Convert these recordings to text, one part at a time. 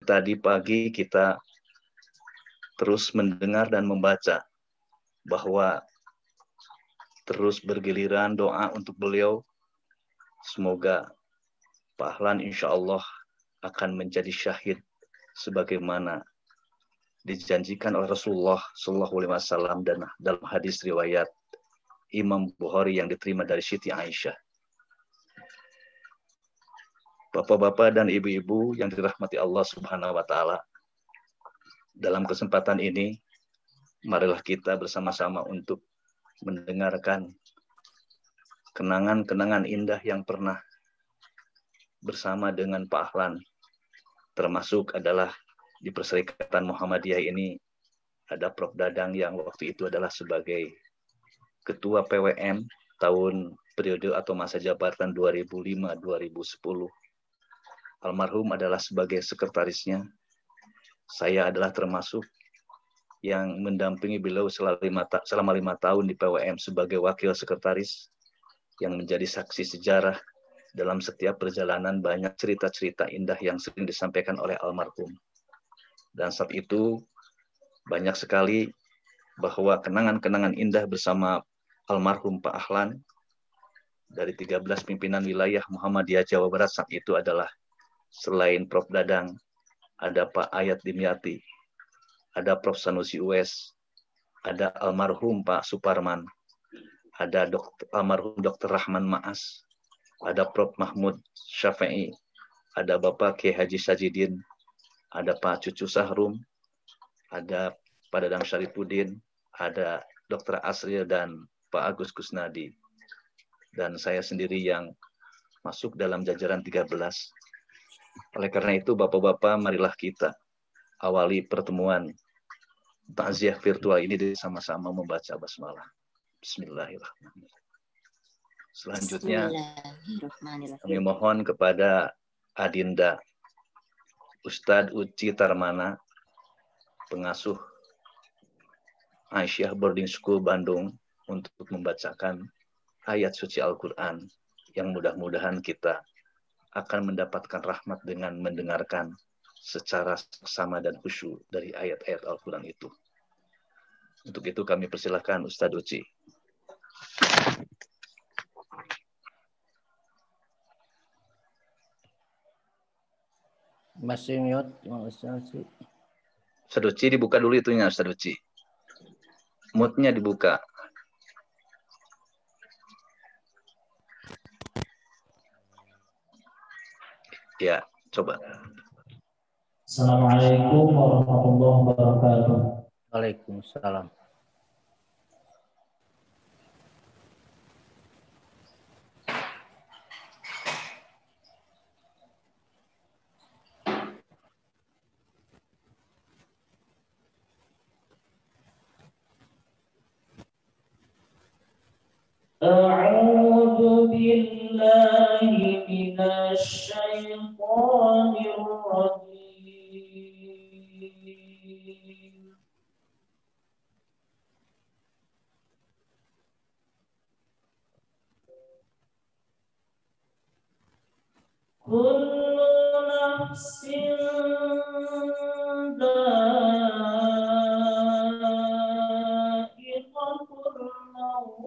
tadi pagi kita terus mendengar dan membaca bahwa terus bergiliran doa untuk beliau. Semoga Pak Ahlan insya Allah akan menjadi syahid sebagaimana dijanjikan oleh Rasulullah SAW dan dalam hadis riwayat Imam Bukhari yang diterima dari Siti Aisyah. Bapak-bapak dan ibu-ibu yang dirahmati Allah Subhanahu wa taala. Dalam kesempatan ini marilah kita bersama-sama untuk mendengarkan kenangan-kenangan indah yang pernah bersama dengan Pak Ahlan. Termasuk adalah di Perserikatan Muhammadiyah ini ada Prof. Dadang yang waktu itu adalah sebagai Ketua PWM tahun periode atau masa jabatan 2005-2010. Almarhum adalah sebagai sekretarisnya. Saya adalah termasuk yang mendampingi beliau selama 5 tahun di PWM sebagai wakil sekretaris yang menjadi saksi sejarah dalam setiap perjalanan banyak cerita-cerita indah yang sering disampaikan oleh almarhum. Dan saat itu banyak sekali bahwa kenangan-kenangan indah bersama almarhum Pak Ahlan dari 13 pimpinan wilayah Muhammadiyah Jawa Barat saat itu adalah selain Prof. Dadang, ada Pak Ayat Dimyati, ada Prof. Sanusi Uwais, ada almarhum Pak Suparman, ada almarhum Dr. Rahman Maas, ada Prof. Mahmud Syafi'i, ada Bapak Kiai Haji Sajidin, ada Pak Cucu Sahrum, ada Pak Dadang Syarifuddin, ada Dr. Asril dan Pak Agus Kusnadi. Dan saya sendiri yang masuk dalam jajaran 13. Oleh karena itu, Bapak-Bapak, marilah kita awali pertemuan takziah virtual ini sama-sama membaca basmalah. Bismillahirrahmanirrahim. Selanjutnya, kami mohon kepada Adinda Ustadz Uci Tarmana, pengasuh Aisyah Boarding School Bandung, untuk membacakan ayat suci Al-Quran yang mudah-mudahan kita akan mendapatkan rahmat dengan mendengarkan secara seksama dan khusyuk dari ayat-ayat Al-Quran itu. Untuk itu kami persilahkan Ustadz Uci. Masih mute, Ustadz Uci dibuka dulu itunya, Ustadz Uci. Mute-nya dibuka. Ya, coba. Assalamualaikum warahmatullahi wabarakatuh. Waalaikumsalam. A'udzu billahi minasy syaithanir rajim. Kullu nafsin dha'iqatul maut.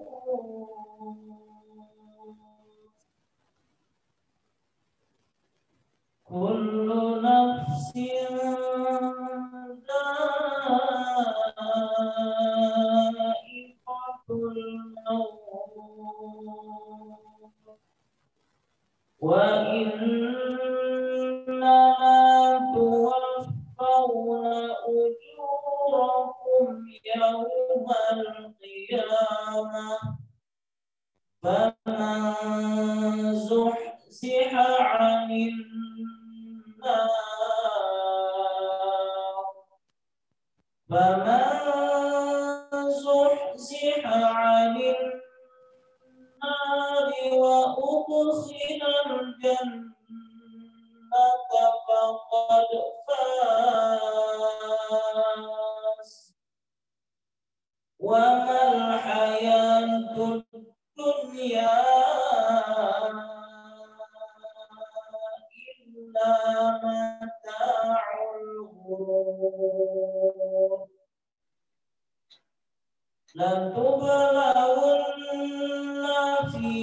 Kullu nafsin dha'iqatul maut. Wa inna tuwaffawna ujurakum yawmal qiyamah. Faman zuhziha 'anil nar wa udkhilal jannata faqad faz. Wa mal hayatud dunya illa mata'ul لتبلغن في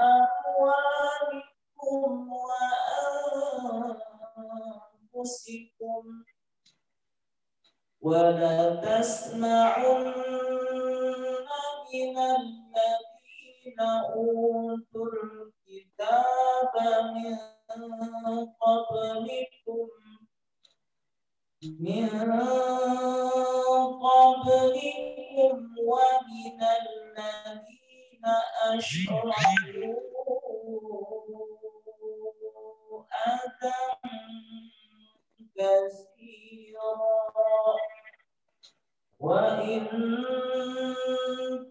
أموالكم وأنفسكم ولتسمعن من الذين أوتوا الكتاب من قبلكم ومن الذين أشركوا أذى كثيرا وإن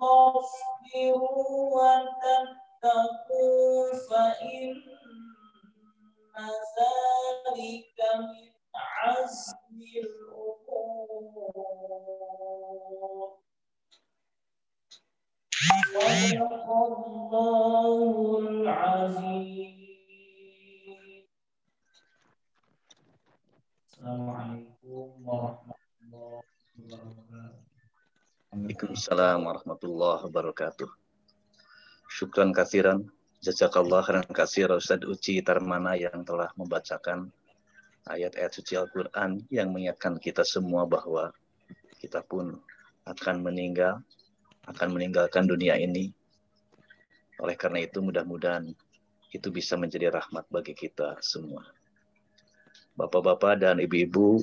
تصبروا وتتقوا فإن ذلك من عزم الأمور. صدق الله العظيم. Assalamualaikum warahmatullahi wabarakatuh. Waalaikumsalam warahmatullahi wabarakatuh. Syukran katsiran, jazakallah khairan katsiran Ustaz Uci Tarmana yang telah membacakan ayat-ayat suci Al-Quran yang mengingatkan kita semua bahwa kita pun akan meninggalkan dunia ini. Oleh karena itu mudah-mudahan itu bisa menjadi rahmat bagi kita semua. Bapak-bapak dan ibu-ibu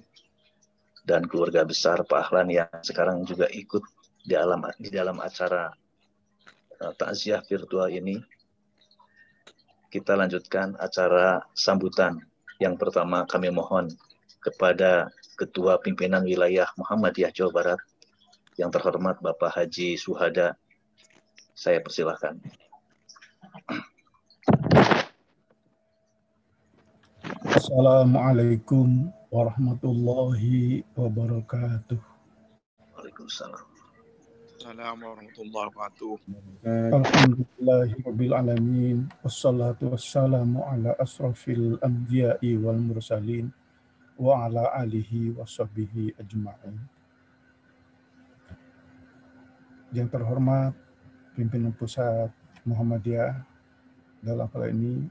dan keluarga besar Pak Ahlan yang sekarang juga ikut di dalam acara takziah virtual ini, kita lanjutkan acara sambutan. Yang pertama kami mohon kepada Ketua Pimpinan Wilayah Muhammadiyah Jawa Barat yang terhormat Bapak Haji Suhada, saya persilahkan. Assalamualaikum warahmatullahi wabarakatuh. Waalaikumsalam. Assalamualaikum warahmatullahi wabarakatuh. Alhamdulillahirabbil alamin wassalatu wassalamu ala asrafil anbiya'i wal mursalin wa ala alihi washabihi ajma'in. Yang terhormat pimpinan pusat Muhammadiyah, dalam hal ini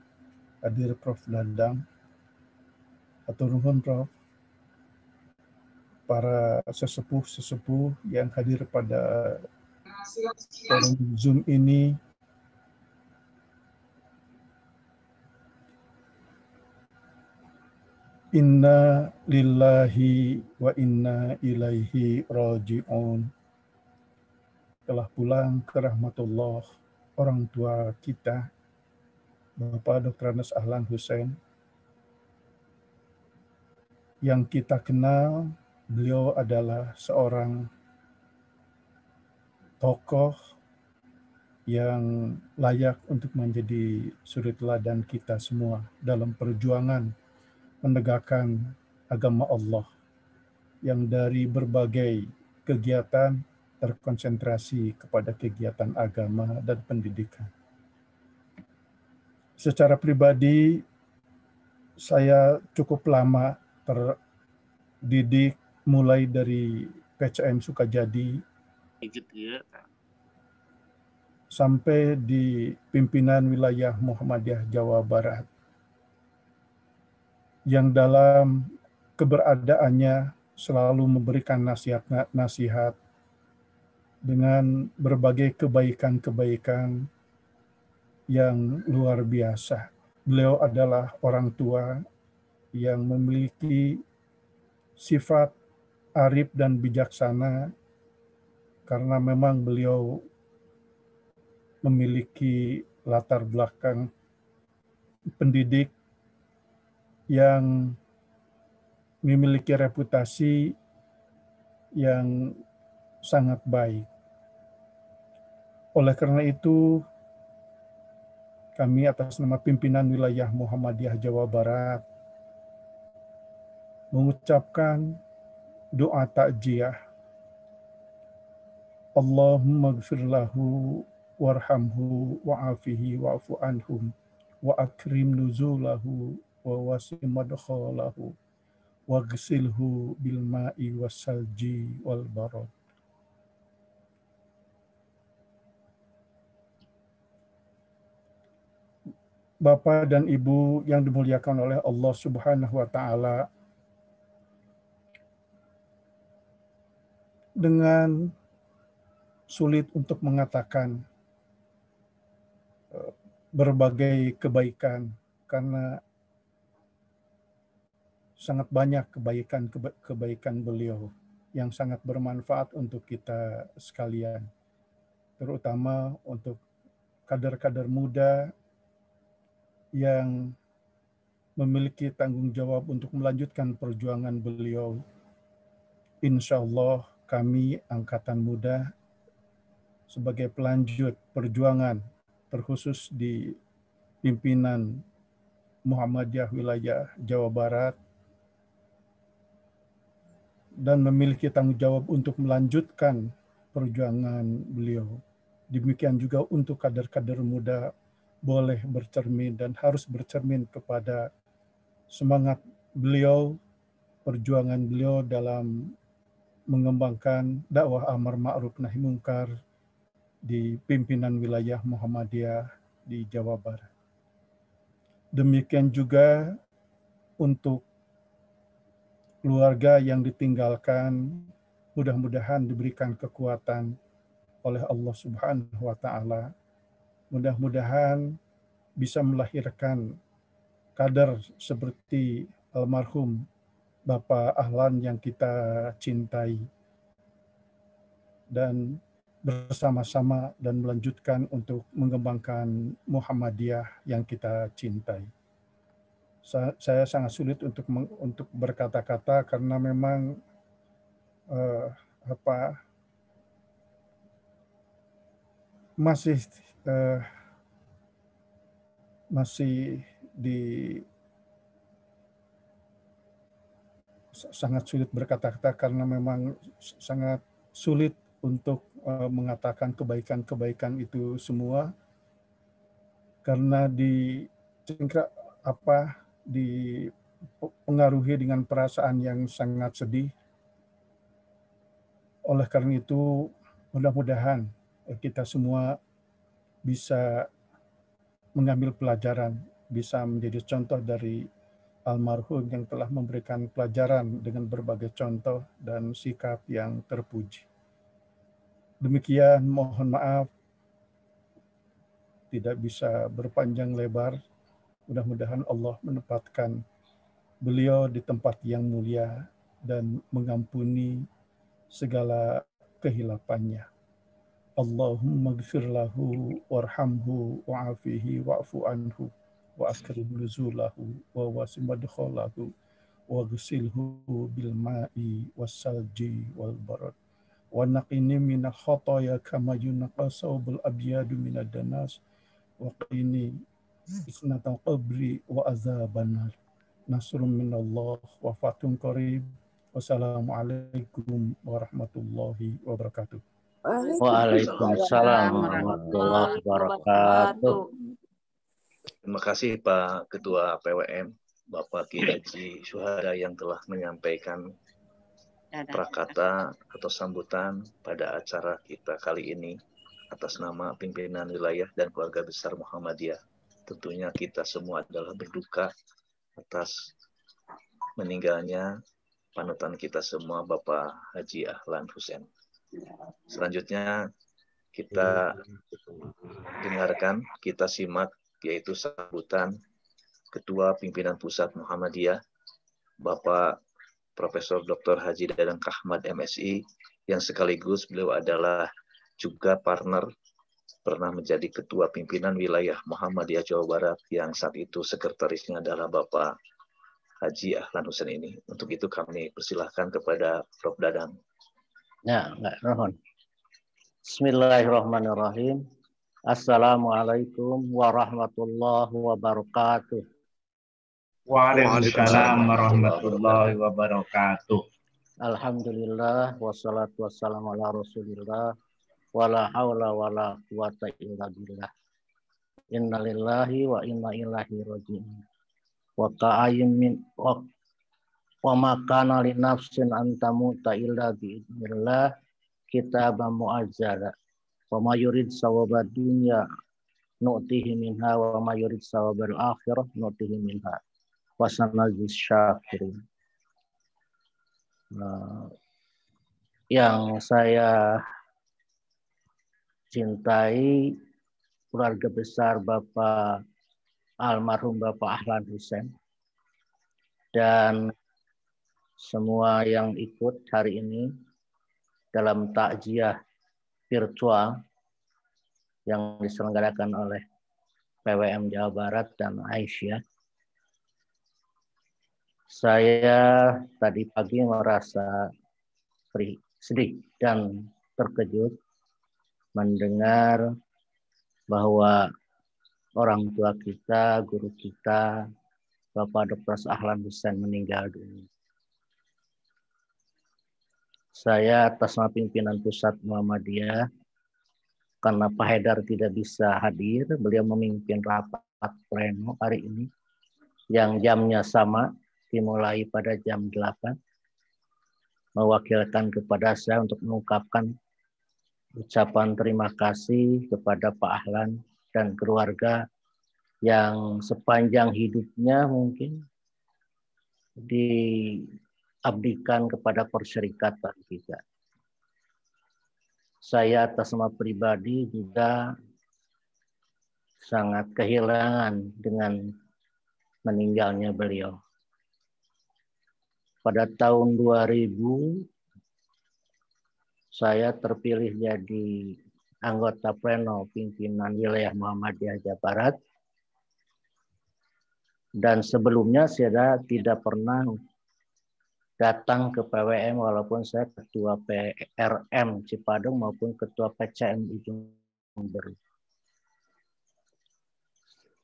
hadir Prof. Dadang, atau nuhun Prof, para sesepuh-sesepuh yang hadir pada forum Zoom ini, inna lillahi wa inna ilaihi raji'un. Telah pulang ke rahmatullah orang tua kita, Bapak Dr. Anas Ahlan Hussein, yang kita kenal. Beliau adalah seorang tokoh yang layak untuk menjadi suri teladan kita semua dalam perjuangan menegakkan agama Allah, yang dari berbagai kegiatan terkonsentrasi kepada kegiatan agama dan pendidikan. Secara pribadi, saya cukup lama terdidik mulai dari PCM Sukajadi sampai di pimpinan wilayah Muhammadiyah Jawa Barat, yang dalam keberadaannya selalu memberikan nasihat dengan berbagai kebaikan-kebaikan yang luar biasa. Beliau adalah orang tua yang memiliki sifat arif dan bijaksana, karena memang beliau memiliki latar belakang pendidik yang memiliki reputasi yang sangat baik. Oleh karena itu, kami atas nama pimpinan wilayah Muhammadiyah Jawa Barat mengucapkan doa takziah. Allahumma gfir lahu warhamhu wa'afihi wa'fu anhum wa akrim nuzulahu wa wasi' madkhalahu waghsilhu bil ma'i wassalji wal barad. Bapak dan Ibu yang dimuliakan oleh Allah Subhanahu wa taala, dengan sulit untuk mengatakan berbagai kebaikan karena sangat banyak kebaikan beliau yang sangat bermanfaat untuk kita sekalian, terutama untuk kader-kader muda yang memiliki tanggung jawab untuk melanjutkan perjuangan beliau. Insya Allah kami Angkatan Muda sebagai pelanjut perjuangan terkhusus di pimpinan Muhammadiyah wilayah Jawa Barat dan memiliki tanggung jawab untuk melanjutkan perjuangan beliau. Demikian juga untuk kader-kader muda boleh bercermin dan harus bercermin kepada semangat beliau, perjuangan beliau dalam mengembangkan dakwah amar ma'ruf nahi mungkar di pimpinan wilayah Muhammadiyah di Jawa Barat. Demikian juga untuk keluarga yang ditinggalkan, mudah-mudahan diberikan kekuatan oleh Allah Subhanahu wa taala. Mudah-mudahan bisa melahirkan kader seperti almarhum Bapak Ahlan yang kita cintai dan bersama-sama dan melanjutkan untuk mengembangkan Muhammadiyah yang kita cintai. Saya sangat sulit untuk berkata-kata karena memang masih sangat sulit berkata-kata karena memang sangat sulit untuk mengatakan kebaikan-kebaikan itu semua karena dipengaruhi dengan perasaan yang sangat sedih. Oleh karena itu, mudah-mudahan kita semua bisa mengambil pelajaran, bisa menjadi contoh dari almarhum yang telah memberikan pelajaran dengan berbagai contoh dan sikap yang terpuji. Demikian, mohon maaf tidak bisa berpanjang lebar. Mudah-mudahan Allah menempatkan beliau di tempat yang mulia dan mengampuni segala kehilafannya. Allahumma gfir lahu warhamhu wa'afihi wa'fu anhu wa akrim nuzulahu wa wasi madkhalahu wa gsilhu bil ma'i wassalji wal barad wa naqini minal khataya kama yunqa sawbul abyadu minad danas wa qini isnatal qabri wa azabannar. Nasrun minallah wa fatun qarib. Wassalamualaikum warahmatullahi wabarakatuh. Waalaikumsalam warahmatullahi wabarakatuh. Terima kasih Pak Ketua PWM, Bapak Kiai Haji Syuhada yang telah menyampaikan prakata atau sambutan pada acara kita kali ini atas nama pimpinan wilayah dan keluarga besar Muhammadiyah. Tentunya kita semua adalah berduka atas meninggalnya panutan kita semua Bapak Haji Ahlan Hussein. Selanjutnya kita dengarkan, kita simak yaitu sambutan Ketua Pimpinan Pusat Muhammadiyah Bapak Profesor Dr. Haji Dadang Kahmad MSI yang sekaligus beliau adalah juga partner pernah menjadi Ketua Pimpinan Wilayah Muhammadiyah Jawa Barat yang saat itu sekretarisnya adalah Bapak Haji Ahlan Hussein ini. Untuk itu kami persilahkan kepada Prof. Dadang. Ya, enggak mohon. Bismillahirrahmanirrahim. Assalamualaikum warahmatullahi wabarakatuh. Waalaikumsalam warahmatullahi wabarakatuh. Alhamdulillah wassalatu wassalamu ala Rasulillah wala haula wala quwata illa billah. Innalillahi wa inna ilaihi raji'un. wa ka'ayyin min wa ma kana li nafsin an tamuta illa bi idznillah kitaban mu'ajjala wa ma yurid sawabad dunya nu'tihi minha wa ma yurid sawabal akhirah nu'tihi minha wa sanajzis syakirin. Yang saya cintai keluarga besar Bapak almarhum Bapak Ahlan Hussein dan semua yang ikut hari ini dalam takziah virtual yang diselenggarakan oleh PWM Jawa Barat dan Aisyah. Saya tadi pagi merasa sedih dan terkejut mendengar bahwa orang tua kita, guru kita, Bapak Dr. Ahlan Hussein meninggal dunia. Saya atas nama pimpinan Pusat Muhammadiyah, karena Pak Haidar tidak bisa hadir, beliau memimpin rapat pleno hari ini, yang jamnya sama, dimulai pada jam 8, mewakilkan kepada saya untuk mengungkapkan ucapan terima kasih kepada Pak Ahlan dan keluarga yang sepanjang hidupnya mungkin diabdikan kepada perserikatan kita. Saya atas nama pribadi juga sangat kehilangan dengan meninggalnya beliau. Pada tahun 2000, saya terpilih jadi anggota pleno pimpinan wilayah Muhammadiyah Jawa Barat. Dan sebelumnya saya tidak pernah datang ke PWM walaupun saya ketua PRM Cipadung maupun ketua PCM Ujung Berung.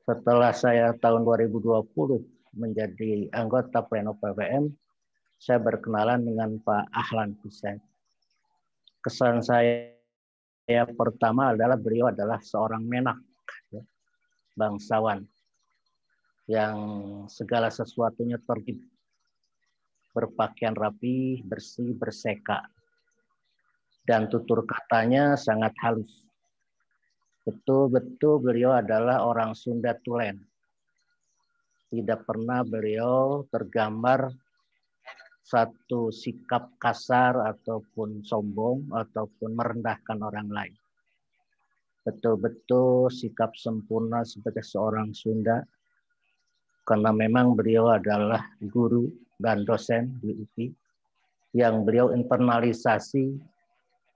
Setelah saya tahun 2020 menjadi anggota pleno PWM, saya berkenalan dengan Pak Ahlan Hussein. Kesan saya pertama adalah beliau adalah seorang menak, ya, bangsawan, yang segala sesuatunya tertib, berpakaian rapi, bersih, berseka. Dan tutur katanya sangat halus. Betul-betul beliau adalah orang Sunda Tulen. Tidak pernah beliau tergambar satu sikap kasar ataupun sombong ataupun merendahkan orang lain. Betul-betul sikap sempurna sebagai seorang Sunda, karena memang beliau adalah guru dan dosen di UPI yang beliau internalisasi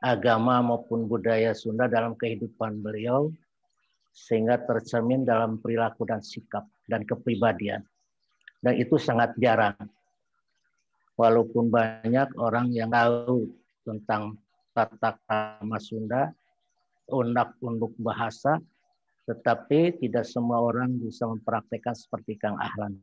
agama maupun budaya Sunda dalam kehidupan beliau sehingga tercermin dalam perilaku dan sikap dan kepribadian. Dan itu sangat jarang. Walaupun banyak orang yang tahu tentang tata krama Sunda, undak-unduk bahasa, tetapi tidak semua orang bisa mempraktekkan seperti Kang Ahlan.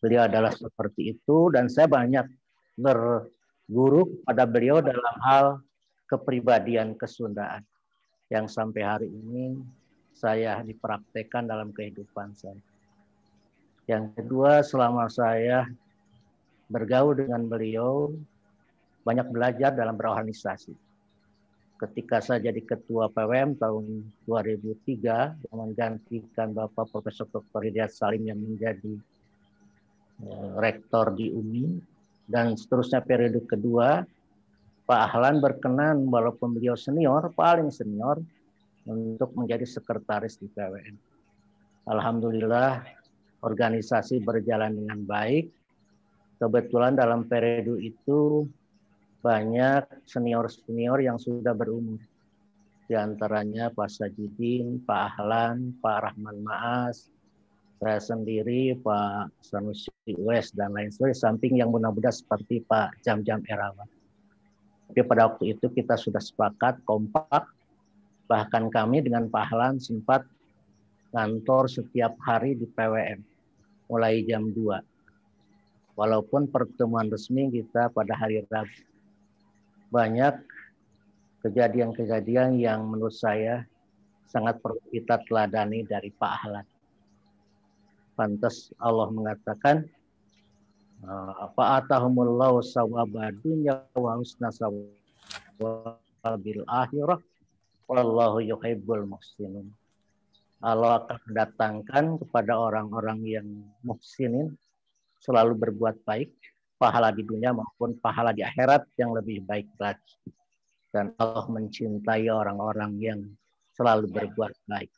Beliau adalah seperti itu dan saya banyak berguru pada beliau dalam hal kepribadian kesundaan yang sampai hari ini saya dipraktekkan dalam kehidupan saya. Yang kedua, selama saya bergaul dengan beliau, banyak belajar dalam berorganisasi. Ketika saya jadi ketua PWM tahun 2003, menggantikan Bapak Profesor Dr. Hidayat Salim yang menjadi rektor di UMI, dan seterusnya periode kedua, Pak Ahlan berkenan walaupun beliau senior, paling senior, untuk menjadi sekretaris di PWM. Alhamdulillah, organisasi berjalan dengan baik. Kebetulan dalam periode itu banyak senior-senior yang sudah berumur. Di antaranya Pak Sajidin, Pak Ahlan, Pak Rahman Maas, saya sendiri, Pak Sanusi Wes, dan lain sebagainya. Samping yang muda-muda seperti Pak Jam-Jam Erawan. Tapi pada waktu itu kita sudah sepakat, kompak. Bahkan kami dengan Pak Ahlan sempat kantor setiap hari di PWM. Mulai jam 2. Walaupun pertemuan resmi kita pada hari Rabu. Banyak kejadian-kejadian yang menurut saya sangat perlu kita teladani dari Pak Ahlan. Pantas Allah mengatakan, fa'atahumullahu sawaba dunya wa husna sawabil akhirah wallahu yuhibbul muhsinin. Allah akan mendatangkan kepada orang-orang yang muhsinin, selalu berbuat baik, pahala di dunia maupun pahala di akhirat yang lebih baik lagi. Dan Allah mencintai orang-orang yang selalu berbuat baik.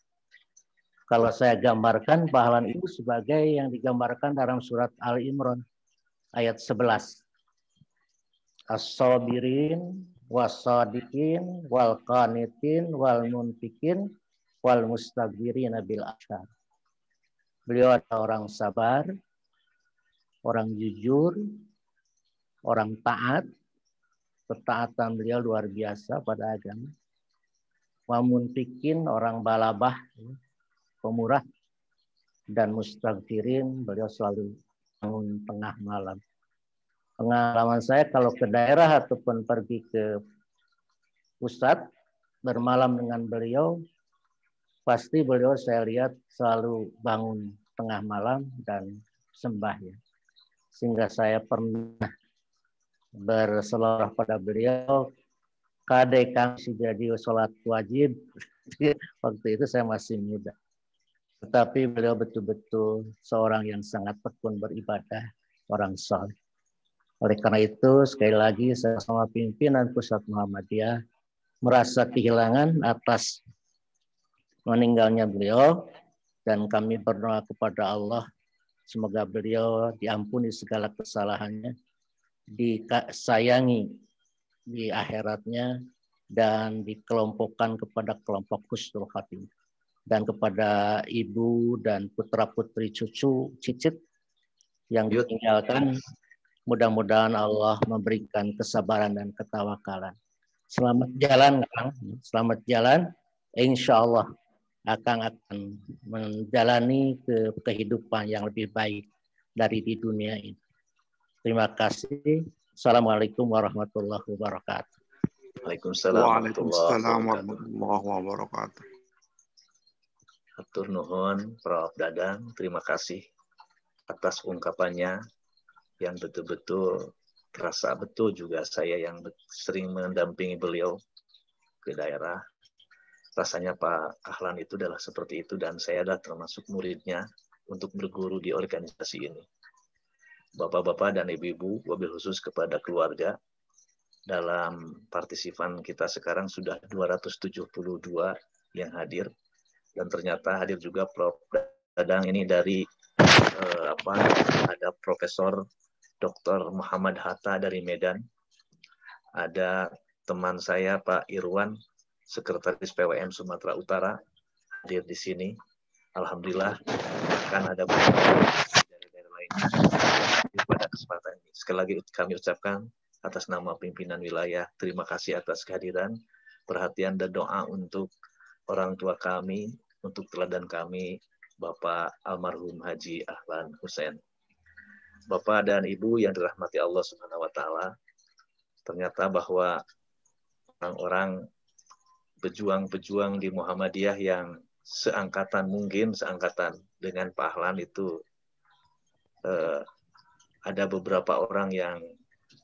Kalau saya gambarkan pahala itu sebagai yang digambarkan dalam surat Al-Imran ayat 11. As-sabirin was-sadiqin wal qanitin wal munfikin wal mustabirina bil ashar. Beliau adalah orang sabar, orang jujur, orang taat. Ketaatan beliau luar biasa pada agama. Wa munfikin, orang balabah, pemurah, dan mustaghfirin, beliau selalu bangun tengah malam. Pengalaman saya kalau ke daerah ataupun pergi ke pusat bermalam dengan beliau, pasti beliau saya lihat selalu bangun tengah malam dan sembahyang. Sehingga saya pernah berselawat pada beliau, kadek kami jadi sholat wajib. Waktu itu saya masih muda. Tetapi beliau betul-betul seorang yang sangat tekun beribadah, orang saleh. Oleh karena itu, sekali lagi saya sama pimpinan Pusat Muhammadiyah merasa kehilangan atas meninggalnya beliau, dan kami berdoa kepada Allah semoga beliau diampuni segala kesalahannya, disayangi di akhiratnya, dan dikelompokkan kepada kelompok husnul khatimah. Dan kepada ibu dan putra-putri cucu cicit yang ditinggalkan, mudah-mudahan Allah memberikan kesabaran dan ketawakalan. Selamat jalan, Kang. Selamat jalan. Insya Allah akan menjalani kehidupan yang lebih baik dari di dunia ini. Terima kasih. Assalamualaikum warahmatullahi wabarakatuh. Waalaikumsalam warahmatullahi wabarakatuh. Hatur nuhun Prof. Dadang, terima kasih atas ungkapannya yang betul-betul terasa betul. Juga saya yang sering mendampingi beliau ke daerah, rasanya Pak Ahlan itu adalah seperti itu, dan saya adalah termasuk muridnya untuk berguru di organisasi ini. Bapak-bapak dan ibu-ibu, wabil khusus kepada keluarga, dalam partisipan kita sekarang sudah 272 yang hadir, dan ternyata hadir juga Prof. Dadang ini dari ada Profesor Dr. Muhammad Hatta dari Medan, ada teman saya Pak Irwan, Sekretaris PWM Sumatera Utara, hadir di sini. Alhamdulillah, bahkan ada beberapa dari daerah lainnya pada kesempatan ini. Sekali lagi kami ucapkan atas nama pimpinan wilayah, terima kasih atas kehadiran, perhatian dan doa untuk orang tua kami, untuk teladan kami, Bapak almarhum Haji Ahlan Hussein. Bapak dan Ibu yang dirahmati Allah Subhanahu wa taala, ternyata bahwa orang-orang pejuang-pejuang di Muhammadiyah yang seangkatan dengan Pak Ahlan itu ada beberapa orang yang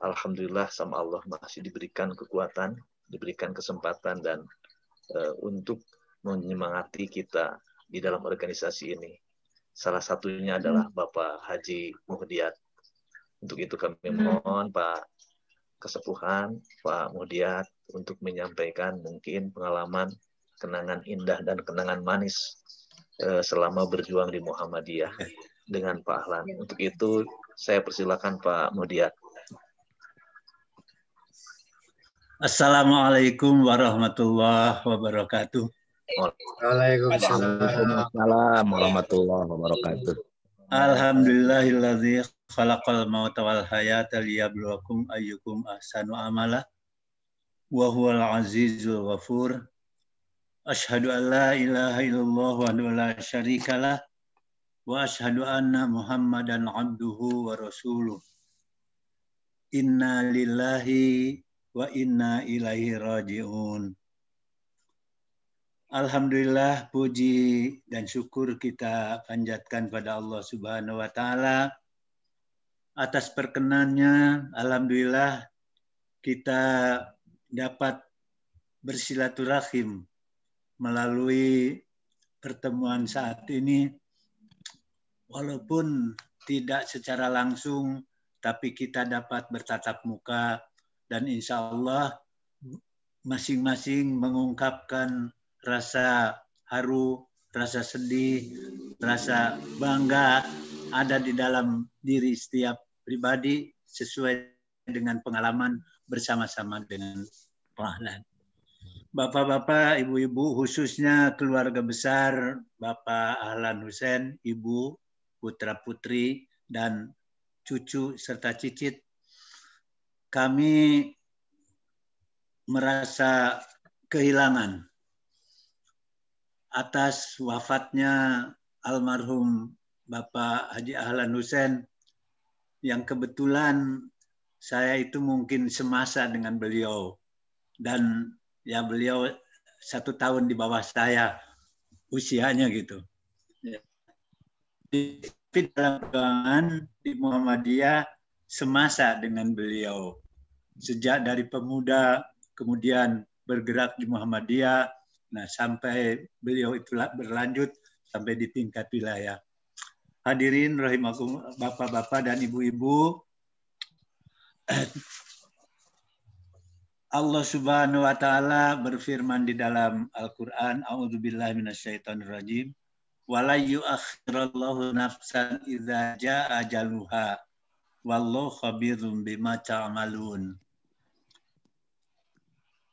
alhamdulillah sama Allah masih diberikan kekuatan, diberikan kesempatan dan untuk menyemangati kita di dalam organisasi ini. Salah satunya adalah Bapak Haji Muhdiat. Untuk itu kami mohon Pak Kesepuhan, Pak Muhdiat, untuk menyampaikan mungkin pengalaman, kenangan indah dan kenangan manis selama berjuang di Muhammadiyah dengan Pak Ahlan. Untuk itu saya persilakan Pak Muhdiat. Assalamualaikum warahmatullahi wabarakatuh. Waalaikumsalam warahmatullahi wabarakatuh. Alhamdulillahilladzi khalaqal mauta wal hayata liyabluwakum ayyukum ahsanu amala wa huwal azizul ghafur. Asyhadu an la ilaha illallah wahdahu la syarikalah wa asyhadu anna Muhammadan abduhu wa rasuluh. Inna lillahi wa inna ilaihi raji'un. Alhamdulillah, puji dan syukur kita panjatkan pada Allah Subhanahu wa Ta'ala atas perkenannya. Alhamdulillah, kita dapat bersilaturahim melalui pertemuan saat ini, walaupun tidak secara langsung, tapi kita dapat bertatap muka dan insya Allah masing-masing mengungkapkan rasa haru, rasa sedih, rasa bangga ada di dalam diri setiap pribadi sesuai dengan pengalaman bersama-sama dengan Pak Ahlan. Bapak-bapak, ibu-ibu, khususnya keluarga besar Bapak Ahlan Hussein, Ibu, putra-putri, dan cucu serta cicit, kami merasa kehilangan atas wafatnya almarhum Bapak Haji Ahlan Hussein, yang kebetulan saya itu mungkin semasa dengan beliau, dan ya beliau 1 tahun di bawah saya usianya gitu. Di dalam perjuangan di Muhammadiyah semasa dengan beliau, sejak dari pemuda kemudian bergerak di Muhammadiyah. Nah, sampai beliau itu berlanjut sampai di tingkat wilayah. Hadirin rahimakumullah, bapak-bapak dan ibu-ibu, Allah Subhanahu wa Ta'ala berfirman di dalam Al-Qur'an, A'udzubillahi minasyaitonirrajim, wala yu'akhirallahu nafsan idza jaa ajaluha wallahu khabirum bima ta'malun.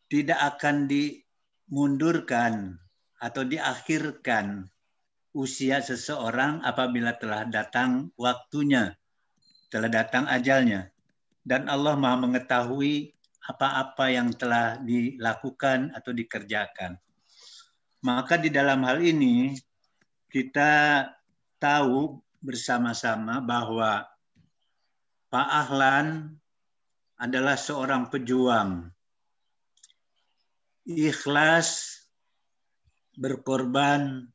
Tidak akan dimundurkan atau diakhirkan usia seseorang apabila telah datang waktunya, telah datang ajalnya. Dan Allah Maha mengetahui apa-apa yang telah dilakukan atau dikerjakan. Maka di dalam hal ini kita tahu bersama-sama bahwa Pak Ahlan adalah seorang pejuang, ikhlas berkorban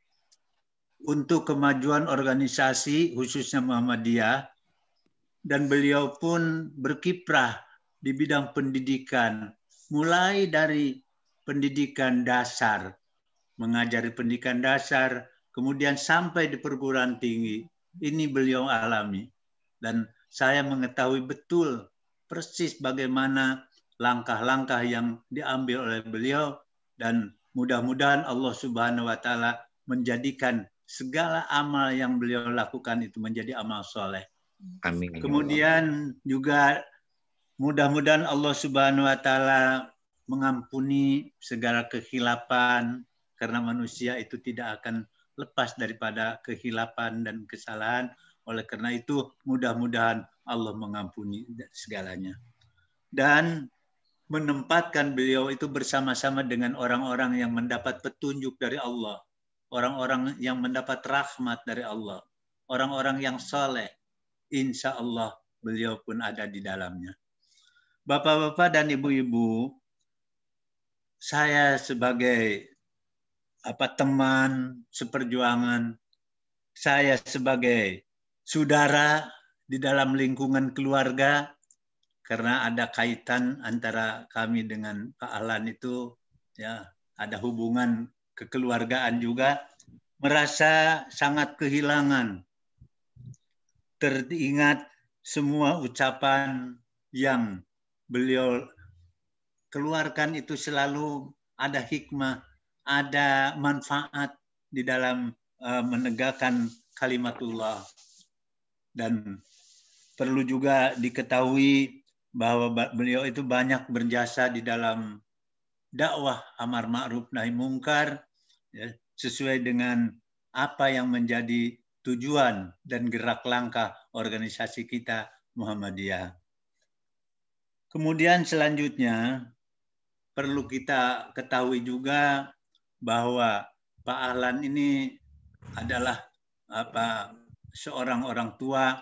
untuk kemajuan organisasi khususnya Muhammadiyah, dan beliau pun berkiprah di bidang pendidikan, mulai dari pendidikan dasar, mengajari pendidikan dasar, kemudian sampai di perguruan tinggi. Ini beliau alami, dan saya mengetahui betul persis bagaimana langkah-langkah yang diambil oleh beliau, dan mudah-mudahan Allah Subhanahu wa Ta'ala menjadikan segala amal yang beliau lakukan itu menjadi amal soleh. Amin. Kemudian juga mudah-mudahan Allah Subhanahu wa Ta'ala mengampuni segala kekhilafan, karena manusia itu tidak akan lepas daripada kekhilafan dan kesalahan. Oleh karena itu mudah-mudahan Allah mengampuni segalanya. Dan menempatkan beliau itu bersama-sama dengan orang-orang yang mendapat petunjuk dari Allah, orang-orang yang mendapat rahmat dari Allah, orang-orang yang soleh. Insya Allah beliau pun ada di dalamnya. Bapak-bapak dan ibu-ibu, saya sebagai teman seperjuangan, saya sebagai saudara di dalam lingkungan keluarga, karena ada kaitan antara kami dengan Pak Ahlan itu, ya ada hubungan kekeluargaan juga, merasa sangat kehilangan. Teringat semua ucapan yang beliau keluarkan itu selalu ada hikmah, ada manfaat di dalam menegakkan kalimatullah. Dan perlu juga diketahui bahwa beliau itu banyak berjasa di dalam dakwah amar ma'ruf nahi mungkar, ya, sesuai dengan apa yang menjadi tujuan dan gerak langkah organisasi kita Muhammadiyah. Kemudian selanjutnya perlu kita ketahui juga bahwa Pak Ahlan ini adalah seorang orang tua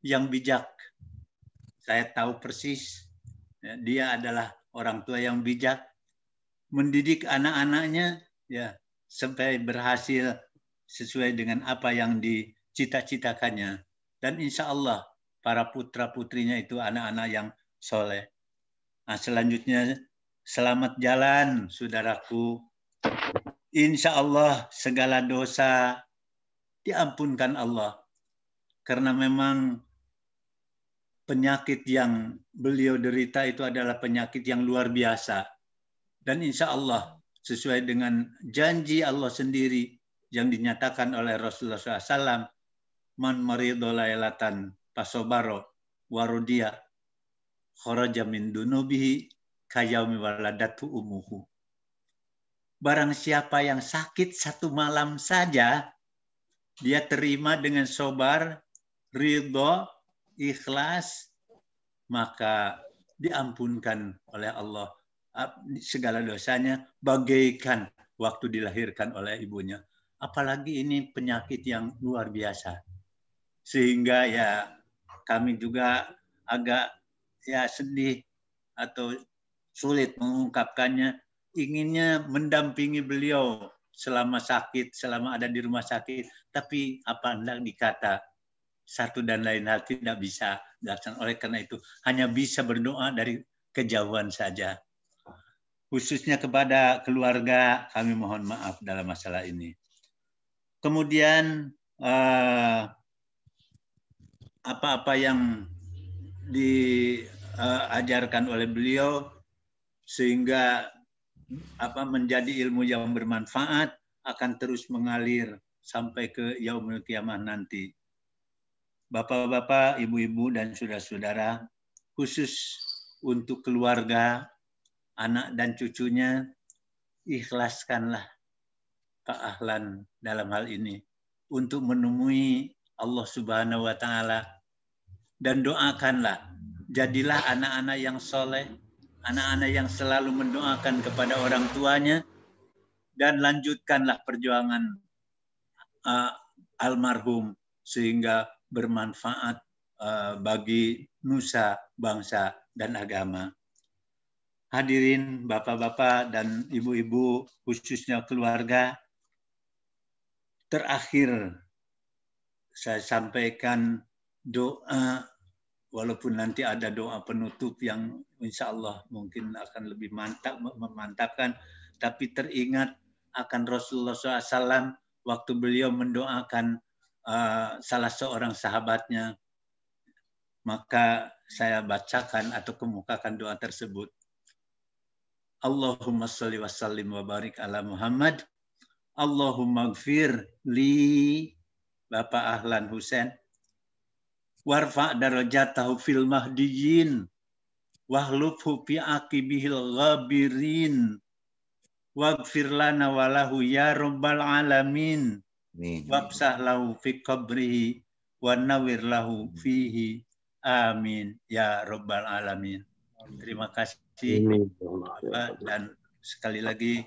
yang bijak. Saya tahu persis, ya, dia adalah orang tua yang bijak, mendidik anak-anaknya ya sampai berhasil sesuai dengan apa yang dicita-citakannya. Dan insya Allah para putra-putrinya itu anak-anak yang soleh. Nah, selanjutnya selamat jalan saudaraku. Insya Allah segala dosa diampunkan Allah. Karena memang penyakit yang beliau derita itu adalah penyakit yang luar biasa. Dan insya Allah sesuai dengan janji Allah sendiri yang dinyatakan oleh Rasulullah SAW, man marido lailatan pasobaro warodia kharaja min dunubihi kayaumi waladatu umuhu. Barang siapa yang sakit satu malam saja, dia terima dengan sabar, ridho, ikhlas, maka diampunkan oleh Allah segala dosanya bagaikan waktu dilahirkan oleh ibunya. Apalagi ini penyakit yang luar biasa. Sehingga ya kami juga agak ya sedih atau sulit mengungkapkannya. Inginnya mendampingi beliau selama sakit, selama ada di rumah sakit. Tapi apa hendak dikata, satu dan lain hal tidak bisa dilaksanakan. Oleh karena itu hanya bisa berdoa dari kejauhan saja. Khususnya kepada keluarga kami mohon maaf dalam masalah ini. Kemudian apa-apa yang diajarkan oleh beliau sehingga menjadi ilmu yang bermanfaat akan terus mengalir sampai ke yaumul kiamah nanti. Bapak-bapak, ibu-ibu dan saudara-saudara, khusus untuk keluarga, anak dan cucunya, ikhlaskanlah Pak Ahlan dalam hal ini untuk menemui Allah Subhanahu wa taala dan doakanlah, jadilah anak-anak yang soleh, anak-anak yang selalu mendoakan kepada orang tuanya, dan lanjutkanlah perjuangan almarhum sehingga bermanfaat bagi nusa, bangsa, dan agama. Hadirin bapak-bapak dan ibu-ibu, khususnya keluarga, terakhir saya sampaikan doa, walaupun nanti ada doa penutup yang insya Allah mungkin akan lebih memantapkan, tapi teringat akan Rasulullah SAW waktu beliau mendoakan salah seorang sahabatnya, maka saya bacakan atau kemukakan doa tersebut. Allahumma sholli wa sallim wa barik ala Muhammad. Allahumma gfir li Bapak Ahlan Husain. Warfa darajatahu fil mahdiyin. Wahlufhu fi aqibihil ghabirin. Waghfir lana walahu ya rabbal alamin. Wabsah lahu fi qabrihi. Wa nawir lahu fihi. Amin. Ya rabbal alamin. Terima kasih. Dan sekali lagi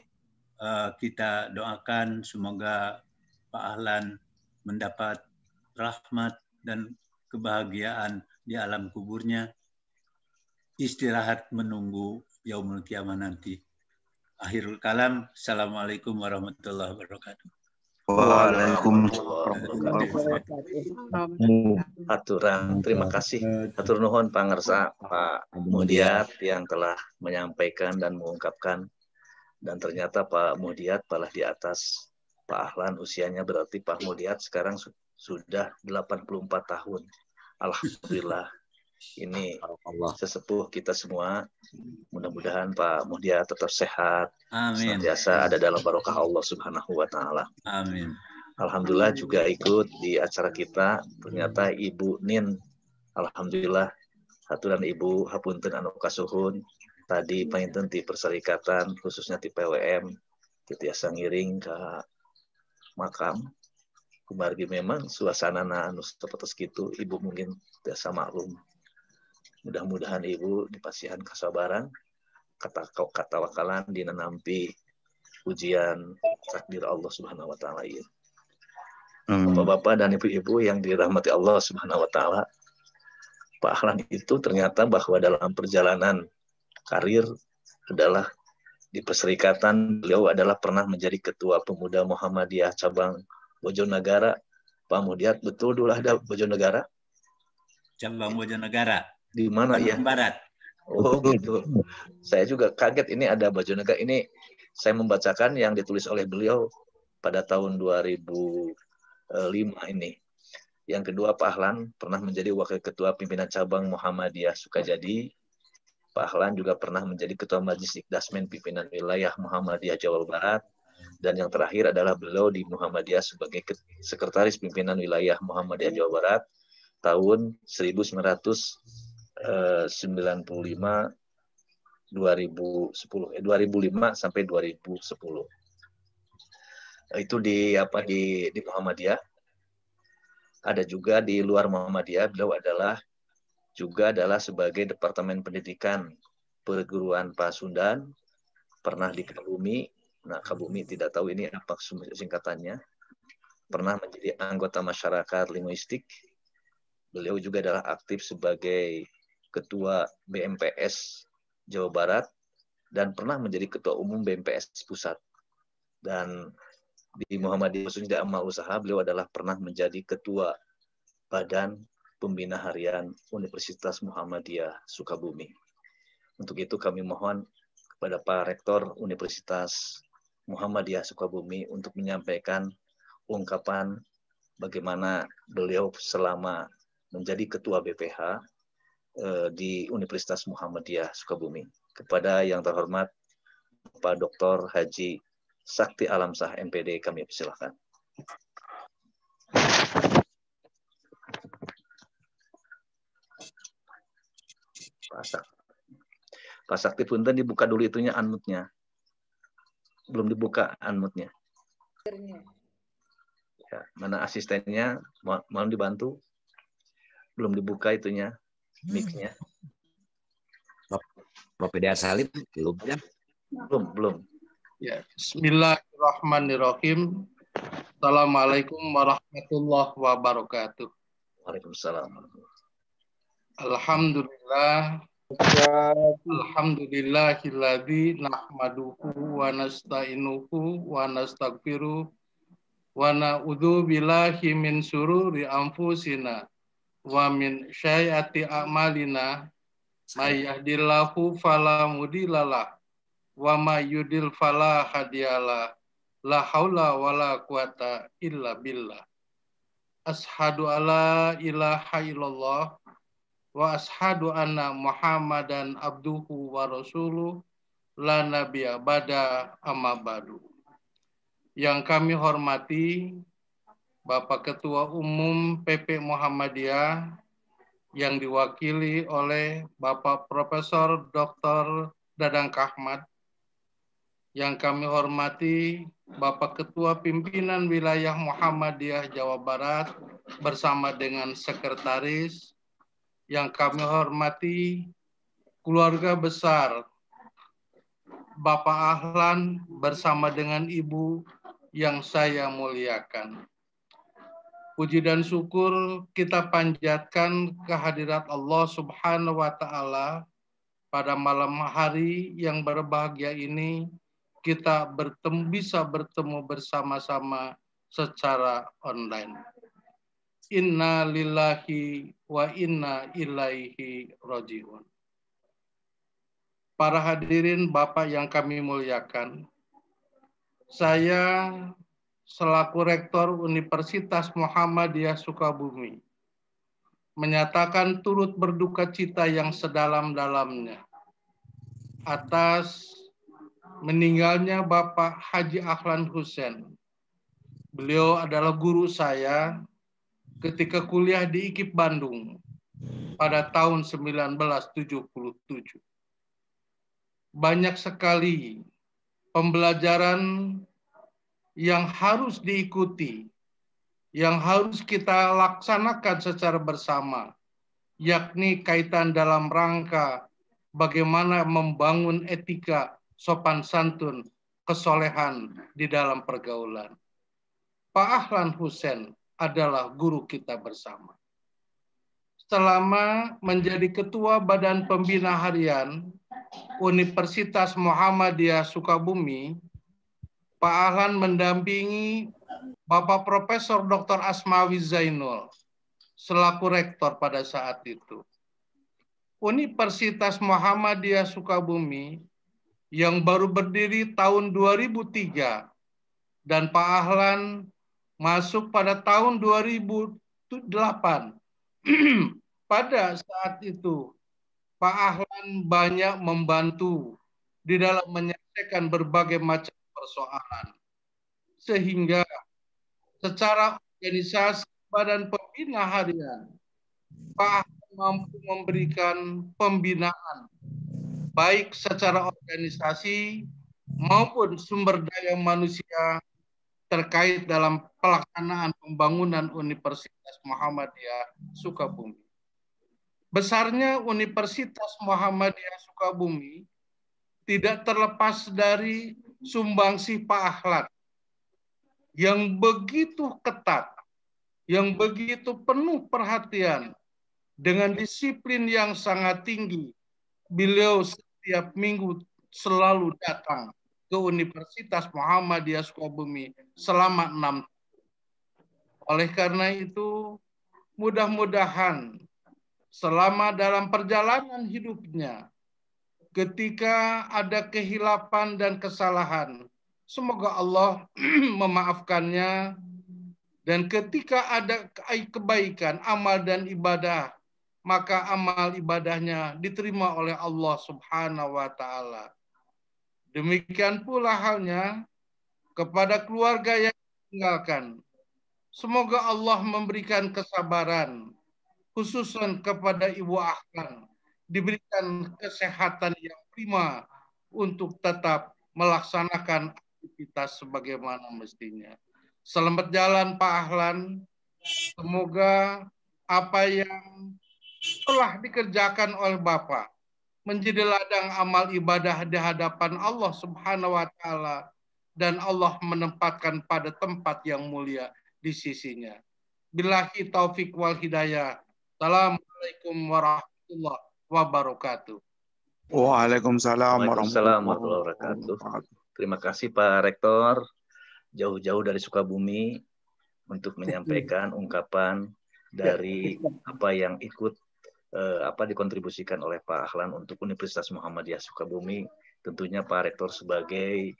kita doakan semoga Pak Ahlan mendapat rahmat dan kebahagiaan di alam kuburnya, istirahat menunggu yaumul kiamah nanti. Akhirul kalam, assalamualaikum warahmatullahi wabarakatuh. Waalaikumsalam. Aturan, terima kasih. Atur nuhun pangarsa Pak Muhdiat yang telah menyampaikan dan mengungkapkan. Dan ternyata Pak Muhdiat malah di atas Pak Ahlan usianya, berarti Pak Muhdiat sekarang sudah 84 tahun. Alhamdulillah. Ini sesepuh kita semua. Mudah-mudahan Pak Muhdiat tetap sehat. Amin. Senantiasa ada dalam barokah Allah Subhanahu wa taala. Amin. Alhamdulillah juga ikut di acara kita ternyata Ibu Nin. Alhamdulillah haturan Ibu hapunten anu kasuhun tadi painten di perserikatan khususnya di PWM tiasa ngiring ke makam. Kumargi memang suasana anu seperti itu Ibu mungkin biasa maklum. Mudah-mudahan Ibu dipasihan kesabaran, kata wakalan dinanampi ujian takdir Allah Subhanahu wa taala ieu. Bapak-bapak dan ibu-ibu yang dirahmati Allah Subhanahu wa taala, Pak Ahlan itu ternyata bahwa dalam perjalanan karir adalah di Perserikatan beliau adalah pernah menjadi Ketua Pemuda Muhammadiyah cabang Bojonegara. Pak Mudiat, betul dulu ada Bojonegara? Cabang Bojonegara. Di mana ya? Bandung Barat. Oh gitu. Saya juga kaget ini ada Bojonegara. Ini saya membacakan yang ditulis oleh beliau pada tahun 2005 ini. Yang kedua, Pak Ahlan pernah menjadi Wakil Ketua Pimpinan Cabang Muhammadiyah Sukajadi. Pak Ahlan juga pernah menjadi Ketua Majelis Ikdasmen Pimpinan Wilayah Muhammadiyah Jawa Barat. Dan yang terakhir adalah beliau di Muhammadiyah sebagai Sekretaris Pimpinan Wilayah Muhammadiyah Jawa Barat tahun 1995 2005 sampai 2010. Itu di Muhammadiyah. Ada juga di luar Muhammadiyah, beliau juga adalah sebagai Departemen Pendidikan Perguruan Pasundan, pernah di Kabumi. Nah, Kabumi tidak tahu ini apa singkatannya. Pernah menjadi anggota masyarakat linguistik. Beliau juga adalah aktif sebagai Ketua BMPS Jawa Barat dan pernah menjadi Ketua Umum BMPS Pusat. Dan di Muhammadiyah khususnya di amal usaha, beliau adalah pernah menjadi Ketua Badan Pembina Harian Universitas Muhammadiyah Sukabumi. Untuk itu kami mohon kepada Pak Rektor Universitas Muhammadiyah Sukabumi untuk menyampaikan ungkapan bagaimana beliau selama menjadi Ketua BPH di Universitas Muhammadiyah Sukabumi. Kepada yang terhormat Pak Dr. Haji Sakti Alamsah MPD, kami persilahkan. Pak Sakti punten dibuka dulu itunya unmute-nya. Belum dibuka unmute-nya. Ya, mana asistennya? Mohon dibantu. Belum dibuka itunya, mic-nya. Prof. Dea Salim belum ya? Belum. Ya, Bismillahirrahmanirrahim. Assalamualaikum warahmatullahi wabarakatuh. Waalaikumsalam. Alhamdulillah. Alhamdulillahilladzi nahmaduhu wa nasta'inuhu wa nastaghfiruh wa na'udzu billahi min syururi anfusina wa min sayyiati a'malina may yahdihillahu fala mudhillalah wa may yudlil fala hadiyalah la haula wala quwata illa billah. Ashhadu alla ilaha illallah wa ashhadu anna Muhammadan abduhu wa rasuluh la nabiyya ba'da amma ba'du. Yang kami hormati Bapak Ketua Umum PP Muhammadiyah yang diwakili oleh Bapak Profesor Dr. Dadang Kahmat. Yang kami hormati Bapak Ketua Pimpinan Wilayah Muhammadiyah Jawa Barat bersama dengan Sekretaris. Yang kami hormati keluarga besar Bapak Ahlan bersama dengan Ibu yang saya muliakan. Puji dan syukur kita panjatkan kehadirat Allah Subhanahu wa Ta'ala pada malam hari yang berbahagia ini. Kita bisa bertemu bersama-sama secara online. Inna lillahi wa inna ilaihi raji'un. Para hadirin Bapak yang kami muliakan, saya selaku Rektor Universitas Muhammadiyah Sukabumi menyatakan turut berduka cita yang sedalam-dalamnya atas meninggalnya Bapak Haji Ahlan Hussein. Beliau adalah guru saya ketika kuliah di IKIP Bandung pada tahun 1977. Banyak sekali pembelajaran yang harus diikuti, yang harus kita laksanakan secara bersama, yakni kaitan dalam rangka bagaimana membangun etika, sopan santun, kesolehan di dalam pergaulan. Pak Ahlan Hussein adalah guru kita bersama. selama menjadi Ketua Badan Pembina Harian Universitas Muhammadiyah Sukabumi, Pak Ahlan mendampingi Bapak Profesor Dr. Asmawi Zainul selaku rektor pada saat itu. Universitas Muhammadiyah Sukabumi yang baru berdiri tahun 2003 dan Pak Ahlan masuk pada tahun 2008. Pada saat itu Pak Ahlan banyak membantu di dalam menyelesaikan berbagai macam persoalan. Sehingga secara organisasi Badan Pembina Harian, Pak Ahlan mampu memberikan pembinaan baik secara organisasi maupun sumber daya manusia terkait dalam pelaksanaan pembangunan Universitas Muhammadiyah Sukabumi. Besarnya Universitas Muhammadiyah Sukabumi tidak terlepas dari sumbangsi Pak Ahlan yang begitu ketat, yang begitu penuh perhatian, dengan disiplin yang sangat tinggi. Beliau setiap minggu selalu datang ke Universitas Muhammadiyah Sukabumi selama 6 tahun. Oleh karena itu, mudah-mudahan selama dalam perjalanan hidupnya, ketika ada kehilapan dan kesalahan, semoga Allah memaafkannya, dan ketika ada kebaikan, amal dan ibadah, maka amal ibadahnya diterima oleh Allah Subhanahu wa Ta'ala. Demikian pula halnya kepada keluarga yang ditinggalkan. Semoga Allah memberikan kesabaran, khususnya kepada Ibu Ahlan, diberikan kesehatan yang prima untuk tetap melaksanakan aktivitas sebagaimana mestinya. Selamat jalan Pak Ahlan. Semoga apa yang telah dikerjakan oleh Bapak menjadi ladang amal ibadah di hadapan Allah Subhanahu wa Ta'ala, dan Allah menempatkan pada tempat yang mulia di sisinya. Billahi taufik wal hidayah. Assalamualaikum warahmatullahi wabarakatuh. Waalaikumsalam Waalaikumsalam warahmatullahi warahmatullahi wabarakatuh. wabarakatuh. Terima kasih Pak Rektor, jauh-jauh dari Sukabumi untuk menyampaikan ungkapan dari apa yang ikut dikontribusikan oleh Pak Ahlan untuk Universitas Muhammadiyah Sukabumi. Tentunya Pak Rektor sebagai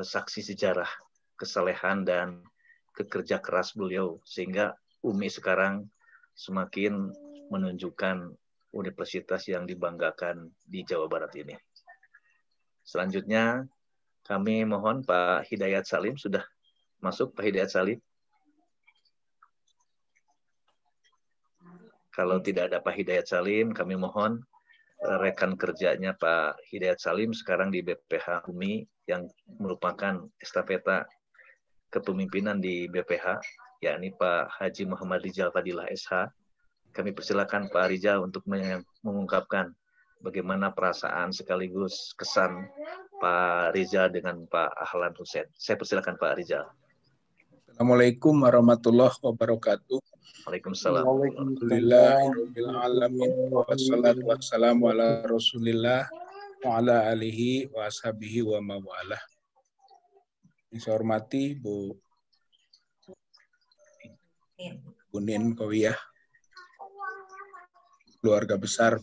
saksi sejarah kesalehan dan kerja keras beliau, sehingga UMI sekarang semakin menunjukkan universitas yang dibanggakan di Jawa Barat ini. Selanjutnya kami mohon Pak Hidayat Salim, sudah masuk Pak Hidayat Salim? Kalau tidak ada Pak Hidayat Salim, kami mohon rekan kerjanya Pak Hidayat Salim sekarang di BPH UMI yang merupakan estafeta kepemimpinan di BPH, yakni Pak Haji Muhammad Rizal Fadilah SH. Kami persilakan Pak Rizal untuk mengungkapkan bagaimana perasaan sekaligus kesan Pak Rizal dengan Pak Ahlan Hussein. Saya persilakan Pak Rizal. Assalamualaikum warahmatullahi wabarakatuh. Waalaikumsalam. Alhamdulillahirabbil alamin. Wassalatu wassalamu ala Rasulillah wa ala alihi wa ashabihi wa mawalah. Yang saya hormati Bu Bunin Kowiyah, keluarga besar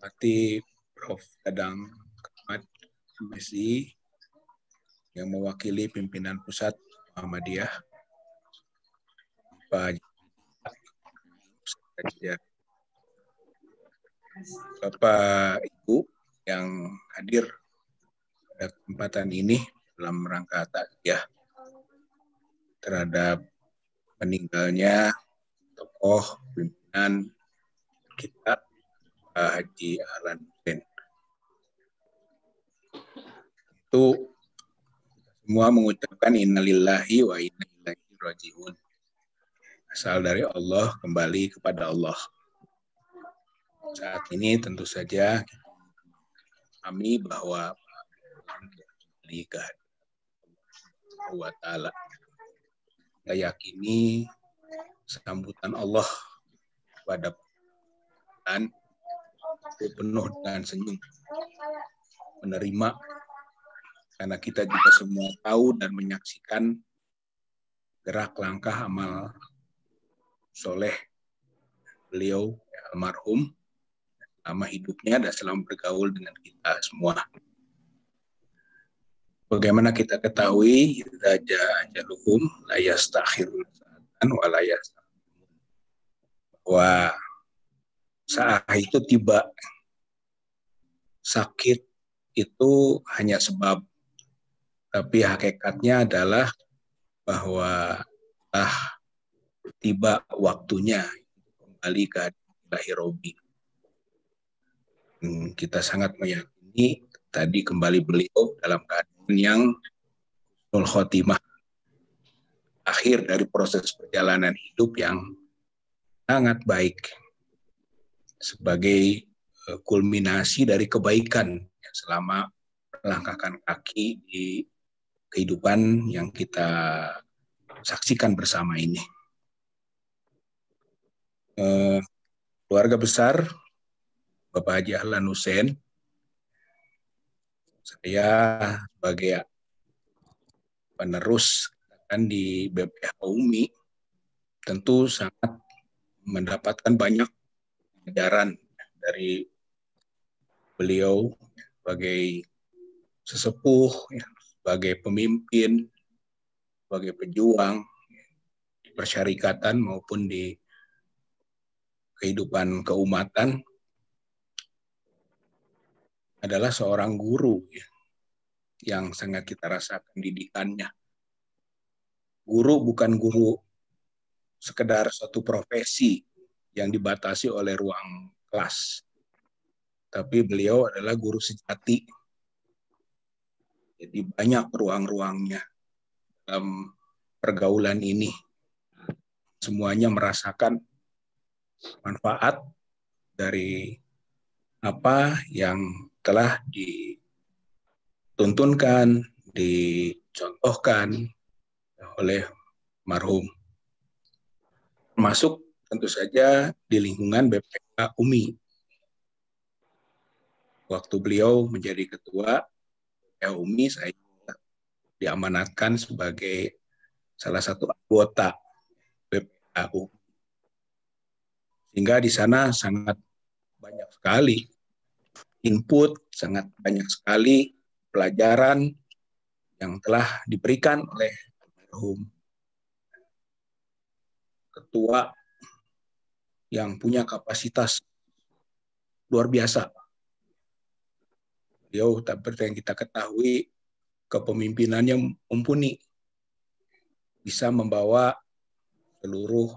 hormati Prof. Dadang Ahmad MSI yang mewakili pimpinan pusat Muhammadiyah, Pak Bapak Ibu yang hadir pada kesempatan ini dalam rangka takziah terhadap meninggalnya tokoh pimpinan kita, Pak Haji Ahlan Hussein. Itu semua mengucapkan innalillahi wa inna ilaihi raji'un. Asal dari Allah, kembali kepada Allah. Saat ini tentu saja kami bahwa kembali ke Allah Ta'ala. Kita yakini sambutan Allah pada dan penuh dengan senyum menerima, karena kita juga semua tahu dan menyaksikan gerak langkah amal soleh beliau almarhum selama hidupnya dan selama bergaul dengan kita semua. Bagaimana kita ketahui, idza jaa ajaluhum la yastakhiruna sa'atan wa la yastaqdimun, bahwa saat itu tiba. Sakit itu hanya sebab, tapi hakikatnya adalah bahwa tiba waktunya kembali ke ilahi Robi. Kita sangat meyakini tadi kembali beliau dalam keadaan yang husnul khotimah, akhir dari proses perjalanan hidup yang sangat baik sebagai kulminasi dari kebaikan yang selama melangkahkan kaki di kehidupan yang kita saksikan bersama ini. Keluarga besar Bapak Haji Ahlan Hussein, saya sebagai penerus di BPH UMI tentu sangat mendapatkan banyak ajaran dari beliau sebagai sesepuh, sebagai pemimpin, sebagai pejuang di persyarikatan maupun di kehidupan keumatan, adalah seorang guru yang sangat kita rasakan didikannya. Guru bukan guru sekedar suatu profesi yang dibatasi oleh ruang kelas, tapi beliau adalah guru sejati. Jadi banyak ruang-ruangnya dalam pergaulan ini. Semuanya merasakan manfaat dari apa yang telah dituntunkan, dicontohkan oleh marhum. Termasuk tentu saja di lingkungan BPH UMI. Waktu beliau menjadi ketua BPH UMI, saya diamanatkan sebagai salah satu anggota BPH UMI. Sehingga di sana sangat banyak sekali input, sangat banyak sekali pelajaran yang telah diberikan oleh almarhum ketua yang punya kapasitas luar biasa. Beliau, seperti yang kita ketahui, kepemimpinannya mumpuni, bisa membawa seluruh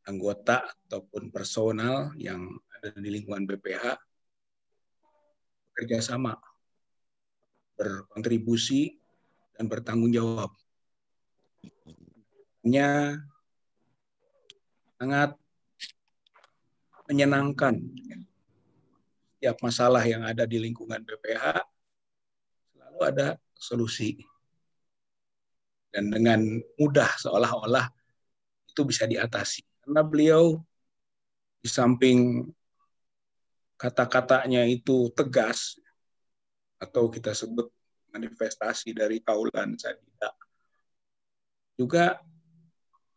anggota ataupun personal yang ada di lingkungan BPH bekerja sama, berkontribusi dan bertanggung jawab. Sangat menyenangkan. Setiap masalah yang ada di lingkungan BPH selalu ada solusi. Dan dengan mudah seolah-olah itu bisa diatasi. Karena beliau di samping kata-katanya itu tegas, atau kita sebut manifestasi dari kaulan sadida, juga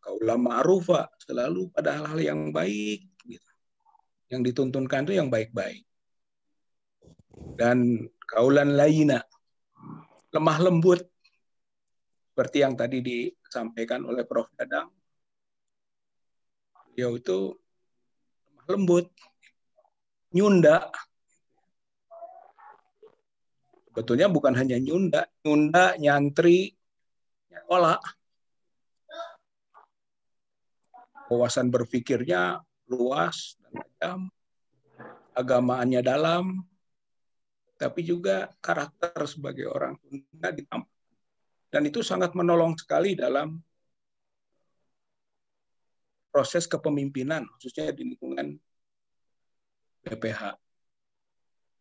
kaulan ma'rufah, selalu pada hal-hal yang baik, gitu. Yang dituntunkan itu yang baik-baik. Dan kaulan layyina, lemah lembut, seperti yang tadi disampaikan oleh Prof. Dadang. Beliau itu lemah lembut, nyunda. Betulnya bukan hanya nyunda, nyantri, nyekola. Wawasan berpikirnya luas dan tajam, agamaannya dalam, tapi juga karakter sebagai orang Sunda ditampilkan. Dan itu sangat menolong sekali dalam proses kepemimpinan, khususnya di lingkungan BPH.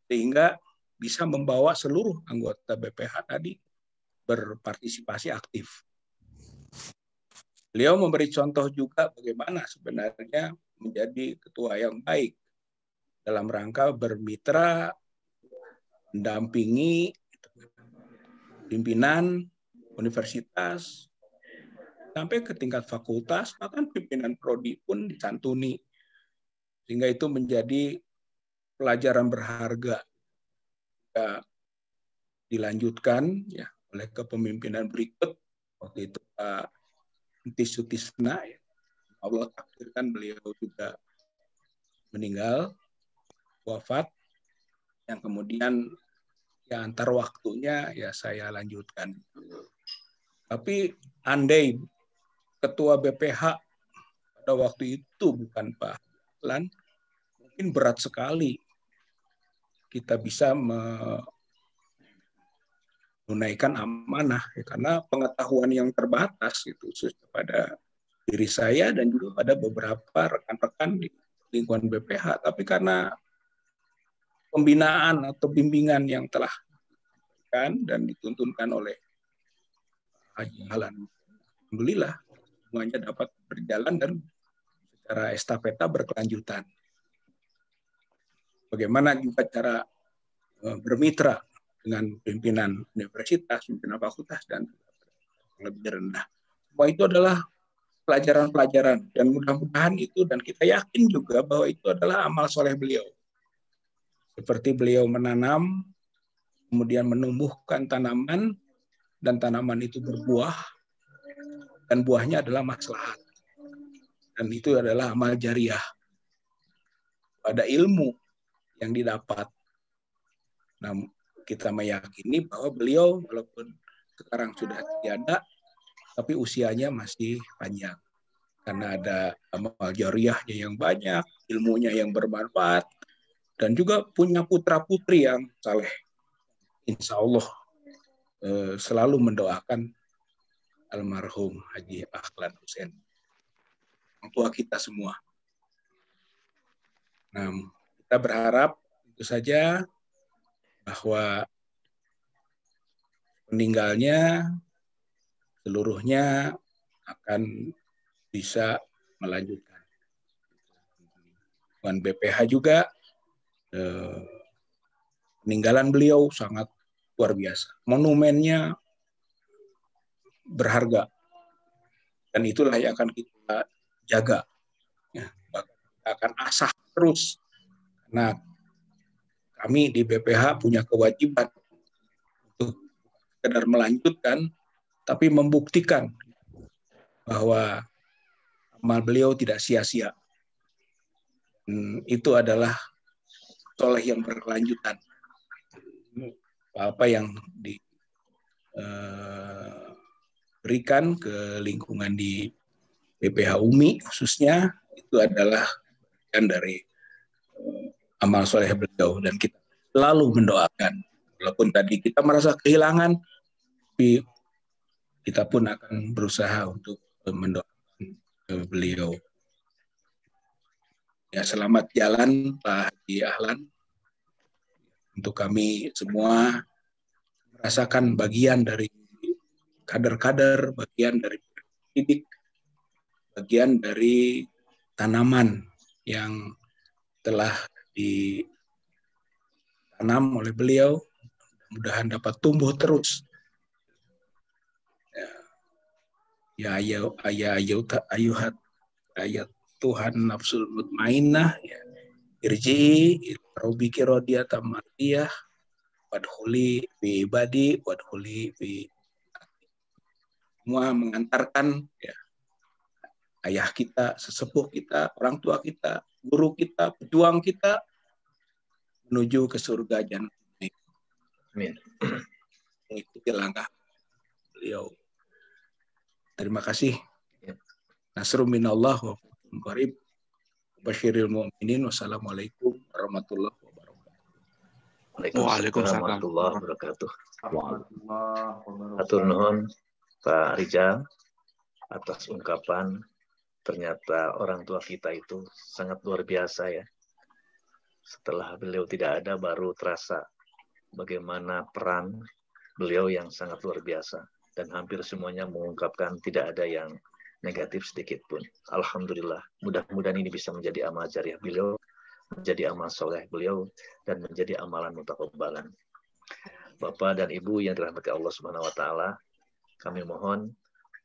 Sehingga bisa membawa seluruh anggota BPH tadi berpartisipasi aktif. Beliau memberi contoh juga bagaimana sebenarnya menjadi ketua yang baik dalam rangka bermitra, mendampingi pimpinan universitas, sampai ke tingkat fakultas, bahkan pimpinan prodi pun disantuni. Sehingga itu menjadi pelajaran berharga. Ya, dilanjutkan ya oleh kepemimpinan berikut. Waktu itu Pak Entis Sutisna, ya. Allah takdirkan beliau juga meninggal, wafat, yang kemudian ya antar waktunya ya saya lanjutkan. Tapi andai ketua BPH pada waktu itu bukan Pak Ahlan, mungkin berat sekali kita bisa menunaikan amanah, ya, karena pengetahuan yang terbatas itu khususnya pada diri saya dan juga pada beberapa rekan-rekan di lingkungan BPH. Tapi karena pembinaan atau bimbingan yang telah diberikan dan dituntunkan oleh Haji Ahlan, alhamdulillah semuanya dapat berjalan dan secara estafeta berkelanjutan. Bagaimana juga cara bermitra dengan pimpinan universitas, pimpinan fakultas, dan lebih rendah. Semua itu adalah pelajaran-pelajaran, dan mudah-mudahan itu, dan kita yakin juga bahwa itu adalah amal soleh beliau. Seperti beliau menanam, kemudian menumbuhkan tanaman, dan tanaman itu berbuah, dan buahnya adalah maslahat. Dan itu adalah amal jariah. Ada ilmu yang didapat. Nah, kita meyakini bahwa beliau walaupun sekarang sudah tiada, tapi usianya masih panjang. Karena ada amal jariahnya yang banyak, ilmunya yang bermanfaat, dan juga punya putra-putri yang saleh. Insya Allah selalu mendoakan almarhum Haji Ahlan Hussein, orang tua kita semua. Nah, kita berharap tentu saja bahwa meninggalnya seluruhnya akan bisa melanjutkan. Dan BPH juga peninggalan beliau sangat luar biasa. Monumennya berharga. Dan itulah yang akan kita jaga. Ya, kita akan asah terus. Nah, kami di BPH punya kewajiban untuk sekedar melanjutkan, tapi membuktikan bahwa amal beliau tidak sia-sia. Itu adalah soleh yang berkelanjutan. Apa yang diberikan ke lingkungan di BPH UMI khususnya, itu adalah bagian dari amal soleh beliau, dan kita selalu mendoakan. Walaupun tadi kita merasa kehilangan, tapi kita pun akan berusaha untuk mendoakan beliau. Ya, selamat jalan Pak Haji Ahlan. Untuk kami semua merasakan bagian dari kader-kader, bagian dari pendidik, bagian dari tanaman yang telah ditanam oleh beliau, mudah-mudahan dapat tumbuh terus. Ya ayat Tuhan nafsul mutmainnah, ya, irji'i rabbiki radiyatan mardiyah wadkhuli fi ibadi wadkhuli fi. Semua mengantarkan ya, ayah kita, sesepuh kita, orang tua kita, guru kita, pejuang kita menuju ke surga jannah. Amin. Mengikuti langkah beliau. Terima kasih. Nasrun minallah wa fathun qarib. Basyiril mu'minin. Wassalamualaikum warahmatullahi wabarakatuh. Waalaikumsalam warahmatullahi wabarakatuh. Atur nuhun Pak Rijal atas ungkapan. Ternyata orang tua kita itu sangat luar biasa ya. Setelah beliau tidak ada baru terasa bagaimana peran beliau yang sangat luar biasa. Dan hampir semuanya mengungkapkan tidak ada yang negatif sedikit pun. Alhamdulillah, mudah-mudahan ini bisa menjadi amal jariah beliau, menjadi amal soleh beliau, dan menjadi amalan mutakabbalan. Bapak dan Ibu yang dirahmati Allah Subhanahu wa taala, kami mohon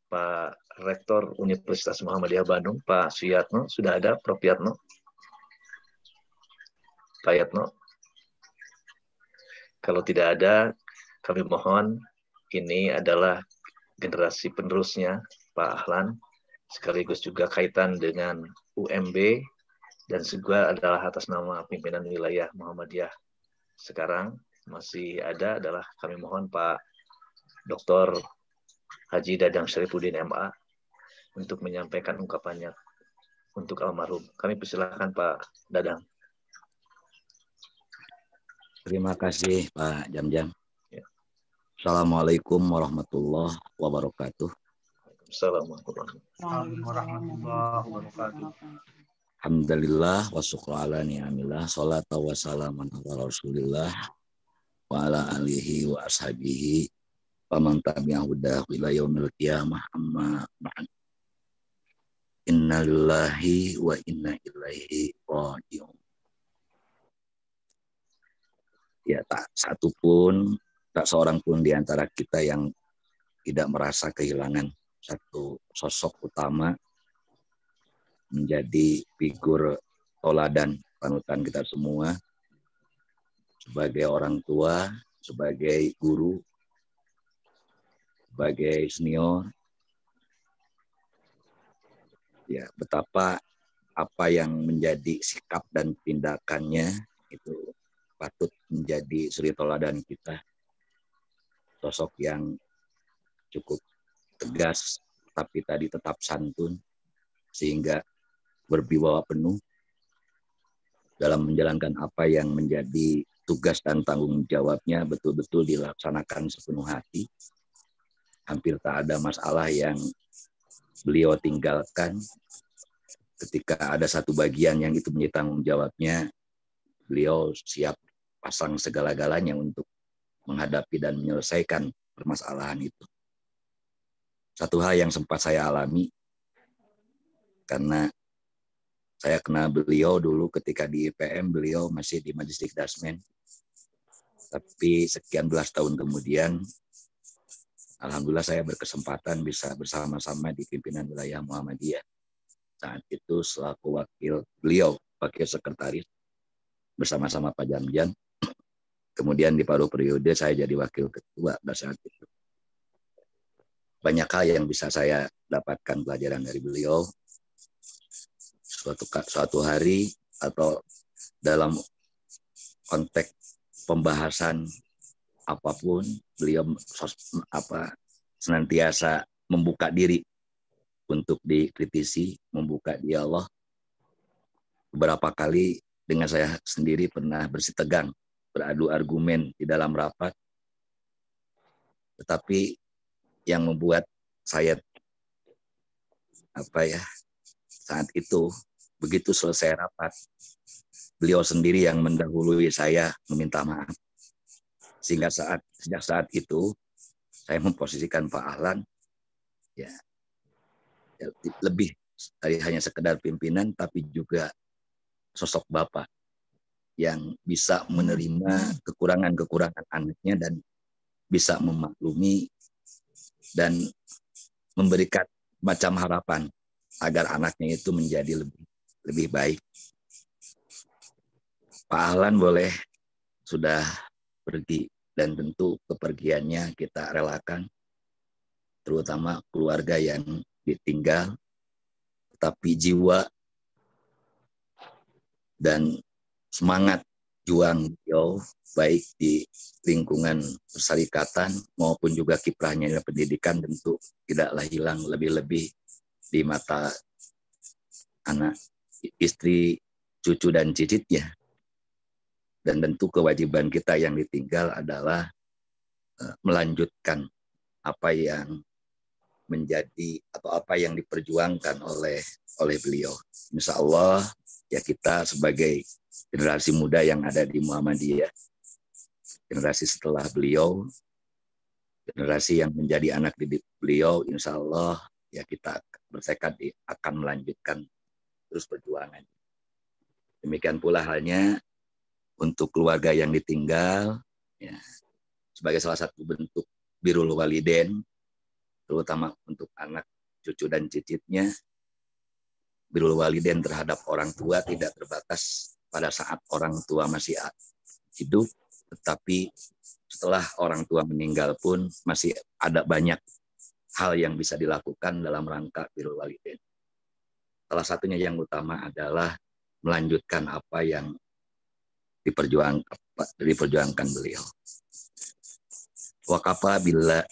Pak Rektor Universitas Muhammadiyah Bandung, Pak Suyatno, sudah ada Prof. Yatno? Pak Yatno? Kalau tidak ada, kami mohon ini adalah generasi penerusnya Pak Ahlan, sekaligus juga kaitan dengan UMB, dan juga adalah atas nama pimpinan wilayah Muhammadiyah sekarang masih ada adalah kami mohon Pak Dr. Haji Dadang Syarifuddin MA untuk menyampaikan ungkapannya untuk almarhum. Kami persilakan Pak Dadang. Terima kasih Pak Jam-Jam. Ya. Assalamualaikum warahmatullahi wabarakatuh. Assalamualaikum warahmatullahi wabarakatuh. Alhamdulillah wa syukru ala ni'amillah, salatu wa salaman ala rasulillah wa ala alihi wa ashabihi wa man tabi'ahu ila yaumil qiyamah, amma ba'd. Inna lillahi wa inna ilaihi raji'un. Ya, tak seorang pun di antara kita yang tidak merasa kehilangan satu sosok utama, menjadi figur toladan panutan kita semua, sebagai orang tua, sebagai guru, sebagai senior. Ya, betapa apa yang menjadi sikap dan tindakannya itu patut menjadi suri toladan kita. Sosok yang cukup tegas, tapi tadi tetap santun, sehingga berwibawa penuh dalam menjalankan apa yang menjadi tugas dan tanggung jawabnya, betul-betul dilaksanakan sepenuh hati. Hampir tak ada masalah yang beliau tinggalkan. Ketika ada satu bagian yang itu menjadi tanggung jawabnya, beliau siap pasang segala-galanya untuk menghadapi dan menyelesaikan permasalahan itu. Satu hal yang sempat saya alami, karena saya kenal beliau dulu ketika di IPM, beliau masih di Majelis Dasmen. Tapi sekian belas tahun kemudian, alhamdulillah saya berkesempatan bisa bersama-sama di pimpinan wilayah Muhammadiyah. Saat itu selaku wakil beliau, wakil sekretaris, bersama-sama Pak Jam-Jam. Kemudian di paruh periode saya jadi wakil ketua pada saat itu. Banyak hal yang bisa saya dapatkan pelajaran dari beliau. Suatu hari atau dalam konteks pembahasan apapun, beliau senantiasa membuka diri untuk dikritisi, membuka dialog. Beberapa kali dengan saya sendiri pernah bersitegang, beradu argumen di dalam rapat. Tetapi yang membuat saya saat itu begitu selesai rapat, beliau sendiri yang mendahului saya meminta maaf. Sehingga sejak saat itu saya memposisikan Pak Ahlan ya lebih dari hanya sekedar pimpinan, tapi juga sosok bapak yang bisa menerima kekurangan-kekurangan anaknya dan bisa memaklumi dan memberikan macam harapan agar anaknya itu menjadi lebih baik. Pak Ahlan boleh sudah pergi, dan tentu kepergiannya kita relakan, terutama keluarga yang ditinggal, tetapi jiwa dan semangat juang beliau baik di lingkungan perserikatan maupun juga kiprahnya di pendidikan tentu tidaklah hilang, lebih-lebih di mata anak, istri, cucu dan cicitnya. Dan tentu kewajiban kita yang ditinggal adalah melanjutkan apa yang menjadi atau apa yang diperjuangkan oleh beliau. Insya Allah ya, kita sebagai generasi muda yang ada di Muhammadiyah, generasi setelah beliau, generasi yang menjadi anak didik beliau, insya Allah ya kita bertekad akan melanjutkan terus perjuangan. Demikian pula halnya untuk keluarga yang ditinggal, ya, sebagai salah satu bentuk birrul walidain, terutama untuk anak, cucu, dan cicitnya. Birrul walidain terhadap orang tua tidak terbatas pada saat orang tua masih hidup, tetapi setelah orang tua meninggal pun masih ada banyak hal yang bisa dilakukan dalam rangka birrul walidain. Salah satunya yang utama adalah melanjutkan apa yang diperjuangkan beliau. Waqafa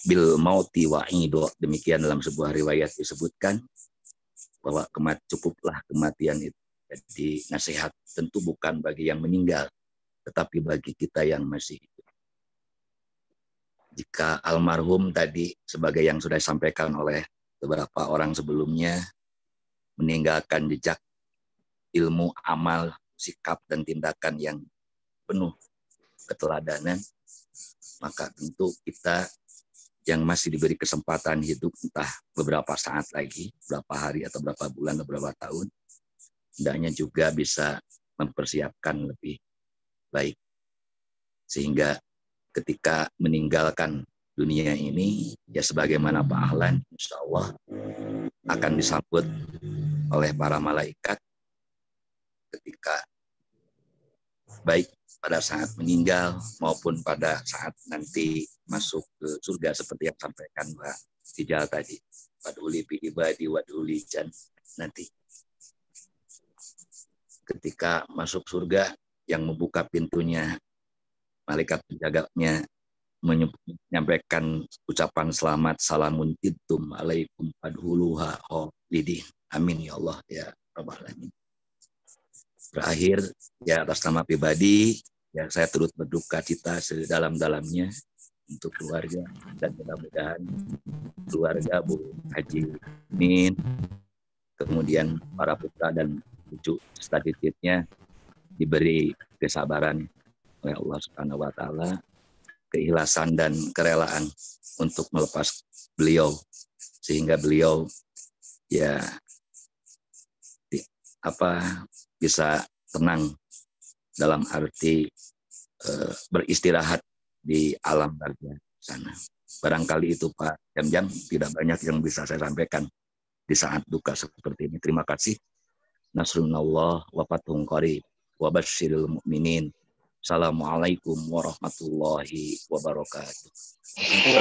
bil mauti wa'ido, demikian dalam sebuah riwayat disebutkan bahwa cukuplah kematian itu. Jadi nasihat tentu bukan bagi yang meninggal, tetapi bagi kita yang masih hidup. Jika almarhum tadi, sebagai yang sudah disampaikan oleh beberapa orang sebelumnya, meninggalkan jejak ilmu, amal, sikap, dan tindakan yang penuh keteladanan, maka tentu kita yang masih diberi kesempatan hidup entah beberapa saat lagi, beberapa hari atau beberapa bulan atau beberapa tahun, hendaknya juga bisa mempersiapkan lebih baik. Sehingga ketika meninggalkan dunia ini, ya sebagaimana Pak Ahlan, insya Allah akan disambut oleh para malaikat ketika baik pada saat meninggal maupun pada saat nanti masuk ke surga seperti yang sampaikan Pak Tijal tadi. Wad'uli bi ibadi wad'uli jan, nanti ketika masuk surga yang membuka pintunya malaikat penjaganya menyampaikan ucapan selamat, salamun tibtum alaikum fadhuluha khalidin. Amin ya Allah ya Rabbal alamin. Terakhir, ya atas nama pribadi, ya saya turut berduka cita sedalam-dalamnya untuk keluarga, dan mudah-mudahan keluarga Bu Haji Min, kemudian para putra dan cucu serta cicitnya diberi kesabaran oleh Allah Subhanahu wa taala, keikhlasan dan kerelaan untuk melepas beliau, sehingga beliau ya bisa tenang dalam arti beristirahat di alam barzah sana. Barangkali itu Pak Jam-Jam, tidak banyak yang bisa saya sampaikan di saat duka seperti ini. Terima kasih. Nasrunallah wa fathun qarib wa basyiril mu'minin. Assalamualaikum warahmatullahi wabarakatuh.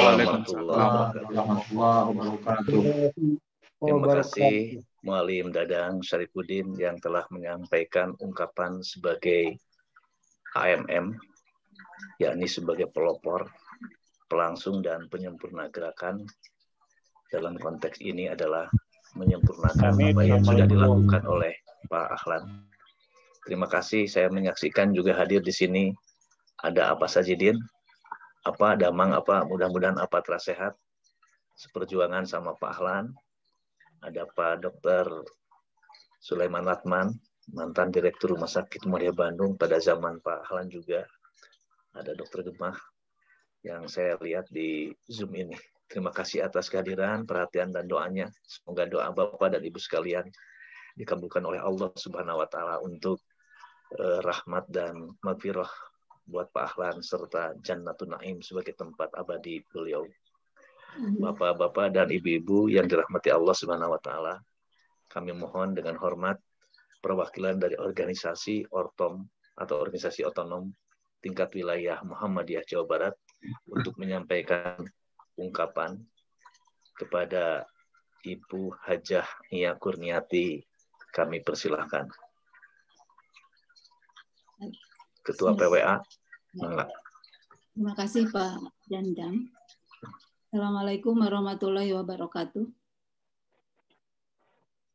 Waalaikumsalam warahmatullahi wabarakatuh. Terima kasih Mualim Dadang Syarifuddin yang telah menyampaikan ungkapan sebagai AMM, yakni sebagai pelopor, pelangsung, dan penyempurna gerakan. Dalam konteks ini adalah menyempurnakan apa yang sudah dilakukan oleh Pak Ahlan. Terima kasih. Saya menyaksikan juga hadir di sini ada apa Sajidin, apa Damang, apa mudah-mudahan apa terasehat seperjuangan sama Pak Ahlan. Ada Pak Dr. Sulaiman Latman, mantan Direktur Rumah Sakit Mulia Bandung pada zaman Pak Ahlan juga. Ada Dr. Gemah yang saya lihat di Zoom ini. Terima kasih atas kehadiran, perhatian, dan doanya. Semoga doa Bapak dan Ibu sekalian dikabulkan oleh Allah Subhanahu wa taala untuk rahmat dan maghfirah buat Pak Ahlan serta Jannatun Naim sebagai tempat abadi beliau. Bapak-bapak dan ibu-ibu yang dirahmati Allah Subhanahu wa taala, kami mohon dengan hormat perwakilan dari organisasi ORTOM atau organisasi otonom tingkat wilayah Muhammadiyah Jawa Barat untuk menyampaikan ungkapan kepada Ibu Hajah Nia Kurniati. Kami persilahkan. Ketua PWA. Terima kasih Pak Jam-Jam. Assalamualaikum warahmatullahi wabarakatuh.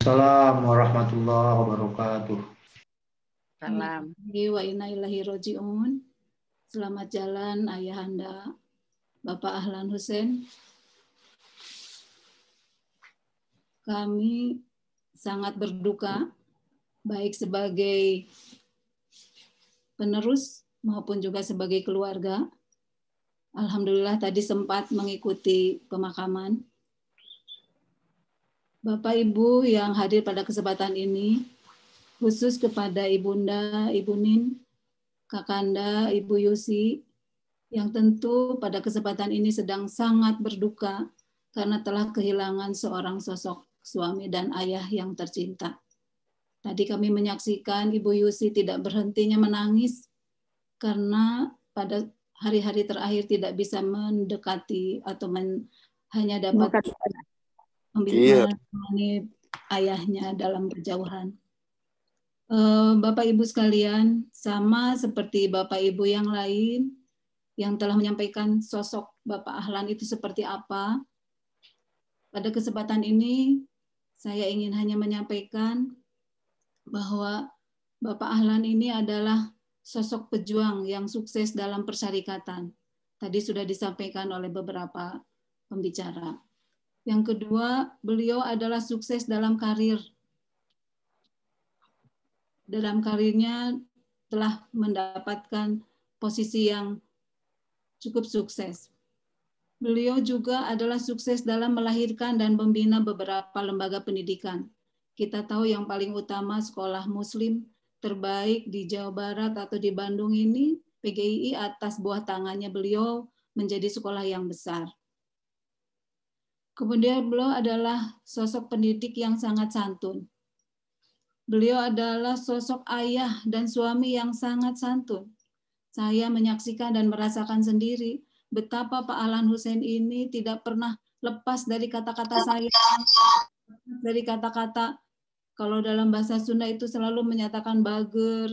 Assalamualaikum warahmatullahi wabarakatuh. Salam. Wa inna ilaihi raji'un. Selamat jalan Ayahanda Bapak Ahlan Hussein. Kami sangat berduka, baik sebagai penerus maupun juga sebagai keluarga. Alhamdulillah tadi sempat mengikuti pemakaman. Bapak Ibu yang hadir pada kesempatan ini, khusus kepada Ibunda, Ibu Nin, Kakanda, Ibu Yusi, yang tentu pada kesempatan ini sedang sangat berduka karena telah kehilangan seorang sosok suami dan ayah yang tercinta. Tadi kami menyaksikan Ibu Yusi tidak berhentinya menangis karena pada hari-hari terakhir tidak bisa mendekati atau hanya dapat menemani ayahnya dalam berjauhan. Bapak Ibu sekalian, sama seperti Bapak Ibu yang lain yang telah menyampaikan sosok Bapak Ahlan itu seperti apa, pada kesempatan ini saya ingin hanya menyampaikan bahwa Bapak Ahlan ini adalah sosok pejuang yang sukses dalam persyarikatan. Tadi sudah disampaikan oleh beberapa pembicara. Yang kedua, beliau adalah sukses dalam karir. Dalam karirnya telah mendapatkan posisi yang cukup sukses. Beliau juga adalah sukses dalam melahirkan dan membina beberapa lembaga pendidikan. Kita tahu yang paling utama sekolah muslim terbaik di Jawa Barat atau di Bandung ini, PGII atas buah tangannya beliau menjadi sekolah yang besar. Kemudian beliau adalah sosok pendidik yang sangat santun. Beliau adalah sosok ayah dan suami yang sangat santun. Saya menyaksikan dan merasakan sendiri betapa Pak Ahlan Hussein ini tidak pernah lepas dari kata-kata saya, dari kata-kata, kalau dalam bahasa Sunda itu selalu menyatakan bager,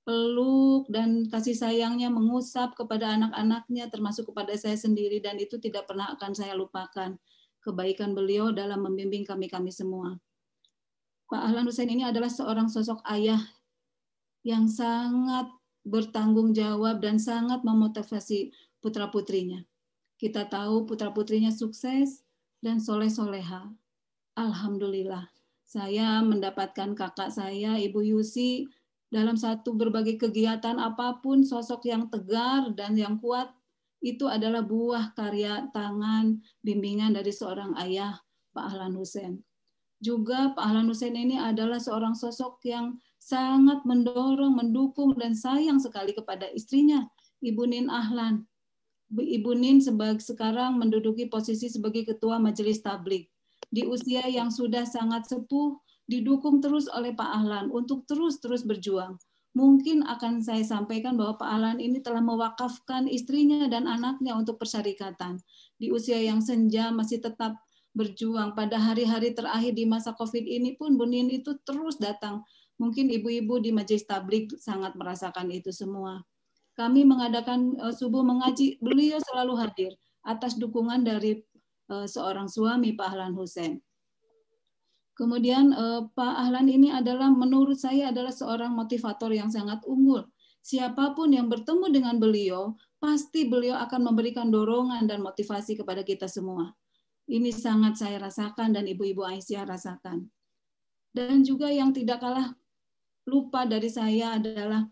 peluk, dan kasih sayangnya mengusap kepada anak-anaknya, termasuk kepada saya sendiri, dan itu tidak pernah akan saya lupakan kebaikan beliau dalam membimbing kami-kami semua. Pak Ahlan Hussein ini adalah seorang sosok ayah yang sangat bertanggung jawab dan sangat memotivasi putra-putrinya. Kita tahu putra-putrinya sukses dan soleh-soleha. Alhamdulillah. Saya mendapatkan kakak saya, Ibu Yusi, dalam satu berbagai kegiatan apapun, sosok yang tegar dan yang kuat, itu adalah buah karya tangan bimbingan dari seorang ayah, Pak Ahlan Hussein. Juga Pak Ahlan Hussein ini adalah seorang sosok yang sangat mendorong, mendukung, dan sayang sekali kepada istrinya, Ibu Nin Ahlan. Ibu Nin sekarang menduduki posisi sebagai Ketua Majelis Tabligh. Di usia yang sudah sangat sepuh, didukung terus oleh Pak Ahlan untuk terus berjuang. Mungkin akan saya sampaikan bahwa Pak Ahlan ini telah mewakafkan istrinya dan anaknya untuk persyarikatan. Di usia yang senja masih tetap berjuang. Pada hari-hari terakhir di masa COVID ini pun Bu Nin itu terus datang. Mungkin ibu-ibu di Majelis Tabligh sangat merasakan itu semua. Kami mengadakan subuh mengaji, beliau selalu hadir atas dukungan dari seorang suami Pak Ahlan Hussein. Kemudian Pak Ahlan ini adalah menurut saya adalah seorang motivator yang sangat unggul. Siapapun yang bertemu dengan beliau, pasti beliau akan memberikan dorongan dan motivasi kepada kita semua. Ini sangat saya rasakan dan Ibu-Ibu Aisyah rasakan. Dan juga yang tidak kalah lupa dari saya adalah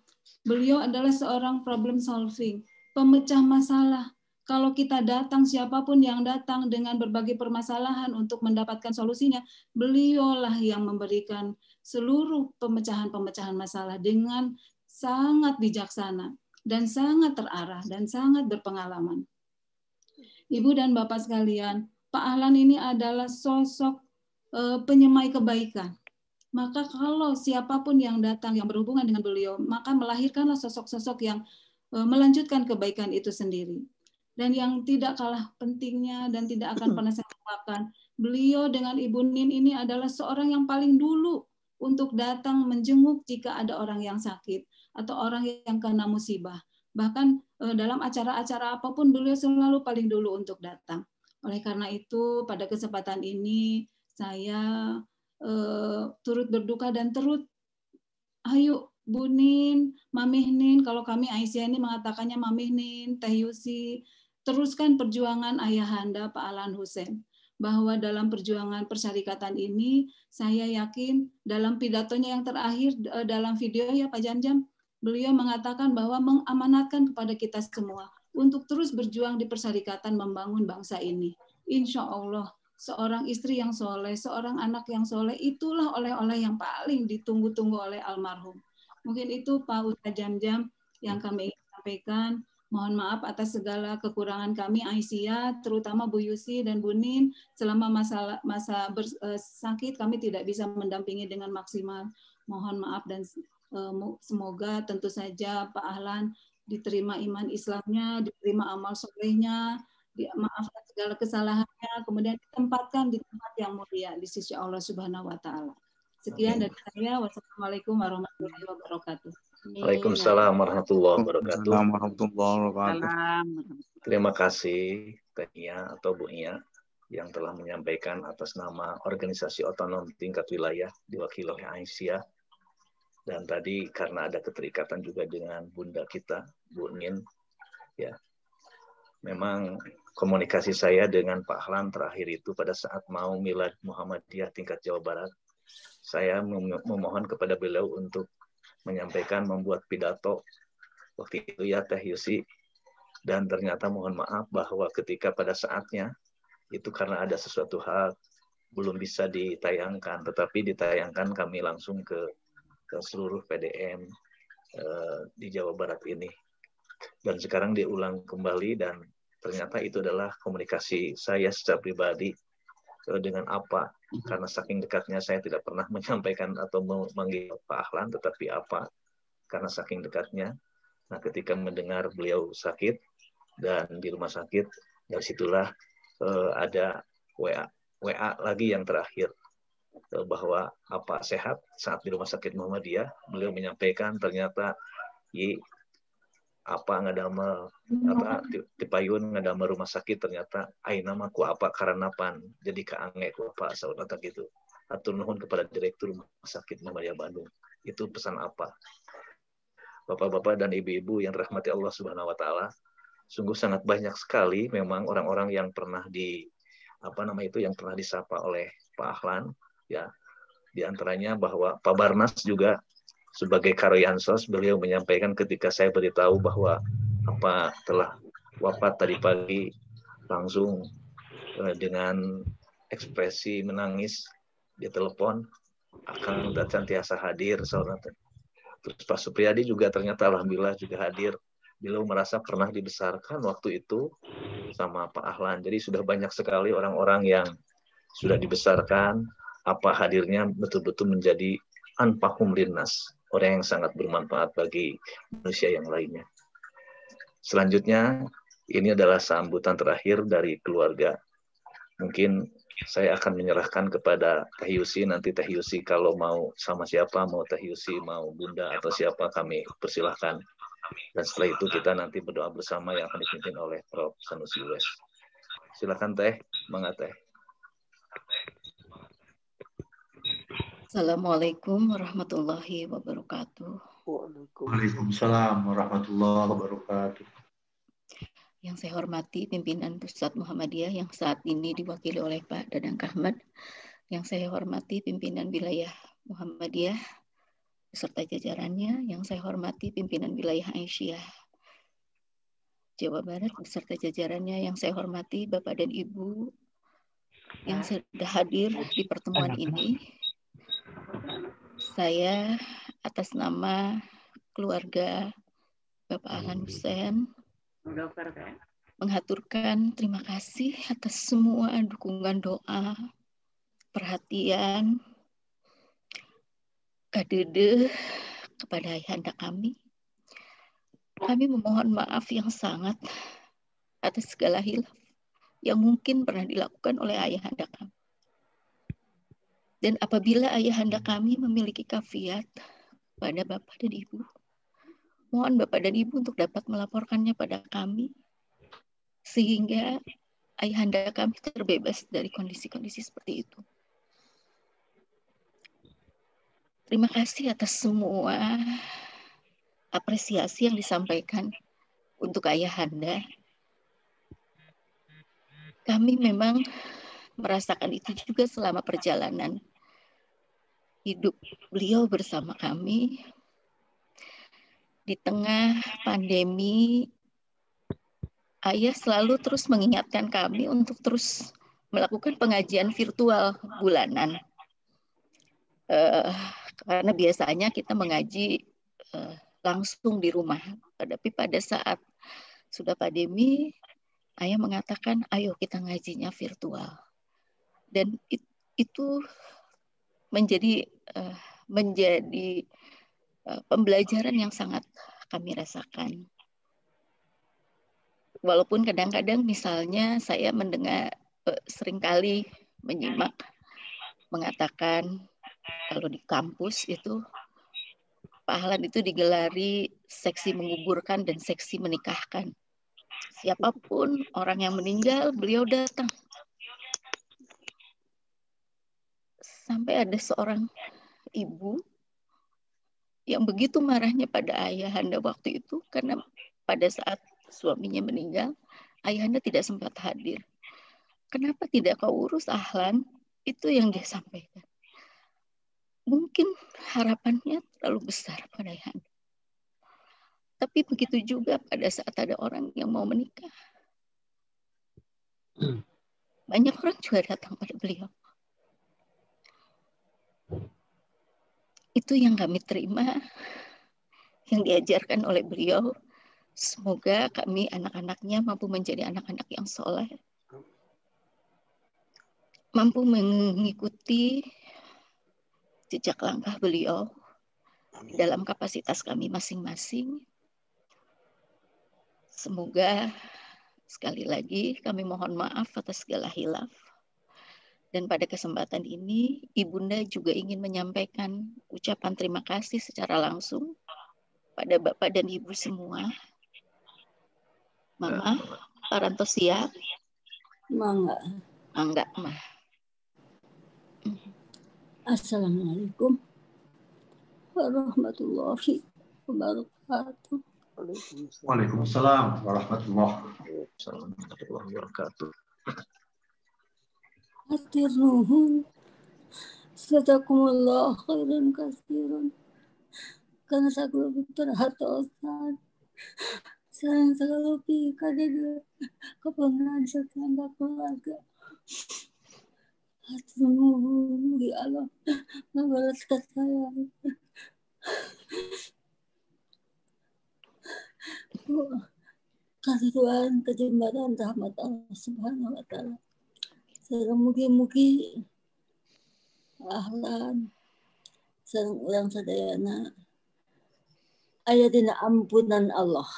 beliau adalah seorang problem solving, pemecah masalah. Kalau kita datang, siapapun yang datang dengan berbagai permasalahan untuk mendapatkan solusinya, beliaulah yang memberikan seluruh pemecahan-pemecahan masalah dengan sangat bijaksana dan sangat terarah dan sangat berpengalaman. Ibu dan Bapak sekalian, Pak Ahlan ini adalah sosok penyemai kebaikan. Maka kalau siapapun yang datang yang berhubungan dengan beliau, maka melahirkanlah sosok-sosok yang melanjutkan kebaikan itu sendiri. Dan yang tidak kalah pentingnya dan tidak akan pernah saya lupakan, beliau dengan Ibu Nin ini adalah seorang yang paling dulu untuk datang menjenguk jika ada orang yang sakit atau orang yang kena musibah. Bahkan dalam acara-acara apapun beliau selalu paling dulu untuk datang. Oleh karena itu pada kesempatan ini saya turut berduka dan ayo Bu Nin, Mamih Nin, kalau kami Aisyah ini mengatakannya Mamih Nin, Teh Yusi, teruskan perjuangan ayahanda Pak Ahlan Hussein. Bahwa dalam perjuangan persyarikatan ini, saya yakin dalam pidatonya yang terakhir dalam video ya Pak Janjam, beliau mengatakan bahwa mengamanatkan kepada kita semua untuk terus berjuang di persyarikatan membangun bangsa ini. Insya Allah seorang istri yang soleh, seorang anak yang soleh, itulah oleh-oleh yang paling ditunggu-tunggu oleh almarhum. Mungkin itu Pak Ustadz Jam-Jam yang kami ingin sampaikan. Mohon maaf atas segala kekurangan kami, Aisyah, terutama Bu Yusi dan Bu Nin. Selama masa sakit kami tidak bisa mendampingi dengan maksimal. Mohon maaf dan semoga tentu saja Pak Ahlan diterima iman Islamnya, diterima amal solehnya, dimaafkan segala kesalahannya, kemudian ditempatkan di tempat yang mulia di sisi Allah Subhanahu wa Ta'ala. Sekian dari saya. Wassalamualaikum warahmatullahi wabarakatuh. Waalaikumsalam warahmatullahi wabarakatuh. Waalaikumsalam. Terima kasih Teh Nia atau Bu Nia yang telah menyampaikan atas nama organisasi otonom tingkat wilayah diwakili oleh Aisyah. Dan tadi karena ada keterikatan juga dengan bunda kita, Bu Nin, ya, memang komunikasi saya dengan Pak Ahlan terakhir itu pada saat mau milad Muhammadiyah tingkat Jawa Barat. Saya memohon kepada beliau untuk menyampaikan, membuat pidato waktu itu ya Teh Yusi. Dan ternyata mohon maaf bahwa ketika pada saatnya, itu karena ada sesuatu hal belum bisa ditayangkan, tetapi ditayangkan kami langsung ke seluruh PDM di Jawa Barat ini. Dan sekarang diulang kembali dan ternyata itu adalah komunikasi saya secara pribadi dengan apa, karena saking dekatnya saya tidak pernah menyampaikan atau memanggil Pak Ahlan, tetapi apa, karena saking dekatnya. Nah, ketika mendengar beliau sakit dan di rumah sakit, dari situlah ada WA lagi yang terakhir, bahwa apa sehat saat di rumah sakit Muhammadiyah. Beliau menyampaikan ternyata apa ngadama apa dipayun ngadama rumah sakit ternyata aina mah ku apa karanapan jadi kaange ku apa saudara gitu. Atur nuhun kepada direktur rumah sakit Muhammadiyah Bandung. Itu pesan apa? Bapak-bapak dan ibu-ibu yang dirahmati Allah Subhanahu wa taala, sungguh sangat banyak sekali memang orang-orang yang pernah yang pernah disapa oleh Pak Ahlan, ya. Di antaranya bahwa Pak Barnas juga sebagai Karyansos, beliau menyampaikan ketika saya beritahu bahwa telah wafat tadi pagi, langsung dengan ekspresi menangis di telepon, akan senantiasa hadir, saudara. Terus Pak Supriyadi juga ternyata alhamdulillah juga hadir. Beliau merasa pernah dibesarkan waktu itu sama Pak Ahlan. Jadi sudah banyak sekali orang-orang yang sudah dibesarkan, hadirnya betul-betul menjadi anfahum linnas, orang yang sangat bermanfaat bagi manusia yang lainnya. Selanjutnya, ini adalah sambutan terakhir dari keluarga. Mungkin saya akan menyerahkan kepada Teh Yusi. Nanti Teh Yusi kalau mau sama siapa, mau Teh Yusi, mau Bunda atau siapa, kami persilahkan. Dan setelah itu kita nanti berdoa bersama yang akan dipimpin oleh Prof. Sanusi Wes. Silakan Teh, Mangga Teh. Assalamualaikum warahmatullahi wabarakatuh. Waalaikumsalam warahmatullahi wabarakatuh. Yang saya hormati pimpinan Pusat Muhammadiyah yang saat ini diwakili oleh Pak Dadang Kahmat. Yang saya hormati pimpinan wilayah Muhammadiyah beserta jajarannya. Yang saya hormati pimpinan wilayah Aisyah Jawa Barat beserta jajarannya. Yang saya hormati Bapak dan Ibu yang sudah hadir di pertemuan ini. Saya atas nama keluarga Bapak Ahlan Hussein menghaturkan terima kasih atas semua dukungan doa, perhatian, kadede kepada ayahanda kami. Kami memohon maaf yang sangat atas segala hilaf yang mungkin pernah dilakukan oleh ayahanda kami. Dan apabila ayahanda kami memiliki kafiat pada Bapak dan Ibu, mohon Bapak dan Ibu untuk dapat melaporkannya pada kami, sehingga ayahanda kami terbebas dari kondisi-kondisi seperti itu. Terima kasih atas semua apresiasi yang disampaikan untuk ayahanda. Kami memang merasakan itu juga selama perjalanan hidup beliau bersama kami. Di tengah pandemi, ayah selalu terus mengingatkan kami untuk terus melakukan pengajian virtual bulanan. Karena biasanya kita mengaji langsung di rumah. Tapi pada saat sudah pandemi, ayah mengatakan, ayo kita ngajinya virtual. Dan itu menjadi pembelajaran yang sangat kami rasakan. Walaupun kadang-kadang misalnya saya mendengar seringkali menyimak mengatakan kalau di kampus itu Pak Ahlan itu digelari seksi menguburkan dan seksi menikahkan. Siapapun orang yang meninggal, beliau datang. Sampai ada seorang ibu yang begitu marahnya pada ayahanda waktu itu karena pada saat suaminya meninggal, ayahanda tidak sempat hadir. Kenapa tidak kau urus Ahlan? Itu yang dia sampaikan. Mungkin harapannya terlalu besar pada ayahanda. Tapi begitu juga pada saat ada orang yang mau menikah. Banyak orang juga datang pada beliau. Itu yang kami terima, yang diajarkan oleh beliau. Semoga kami anak-anaknya mampu menjadi anak-anak yang soleh. Mampu mengikuti jejak langkah beliau dalam kapasitas kami masing-masing. Semoga sekali lagi kami mohon maaf atas segala hilaf. Dan pada kesempatan ini, Ibunda juga ingin menyampaikan ucapan terima kasih secara langsung pada Bapak dan Ibu semua. Mama, Paranto siap? Mangga. Mangga, Mah. Assalamualaikum warahmatullahi wabarakatuh. Waalaikumsalam warahmatullahi wabarakatuh. Hatur nuhun. Jazakumullah khairan katsiran. Karena sagala perhatosan. Sareng sagala pikadege kepengenan satangga keluarga. Hatur nuhun mugi Allah ngabalas ka saya. Kasatuan kejembaran rahmat Allah Subhanahu wa taala. Sareng mugi-mugi Ahlan sareng urang sadayana aya dina ampunan Allah.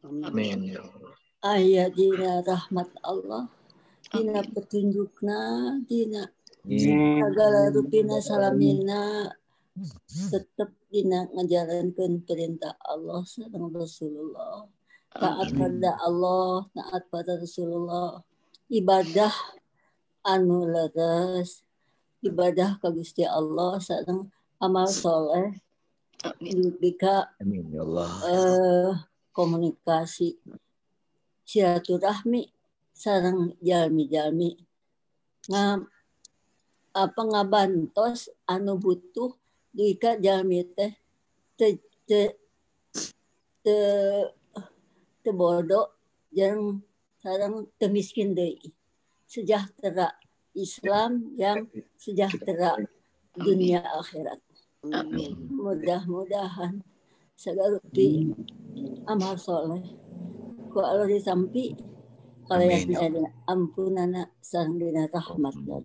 Amin ya Allah. Aya dina rahmat Allah, dina petunjukna, dina segala rupina salamina tetep dina ngajalankeun perintah Allah sareng Rasulullah. Taat pada Allah, taat pada Rasulullah. Ibadah anu leres, ibadah ka Gusti Allah sareng amal soleh. Dika Amin ya Allah. Komunikasi silaturahmi sareng jalmi-jalmi ngabantos anu butuh dika jalmi teh teu bodoh jeung sareng teu miskin deui. Sejahtera Islam yang sejahtera dunia akhirat. Amin. Mudah-mudahan segala rupi amal soleh ku Allah disampi kalayan dina ampunana sareng dina rahmatna.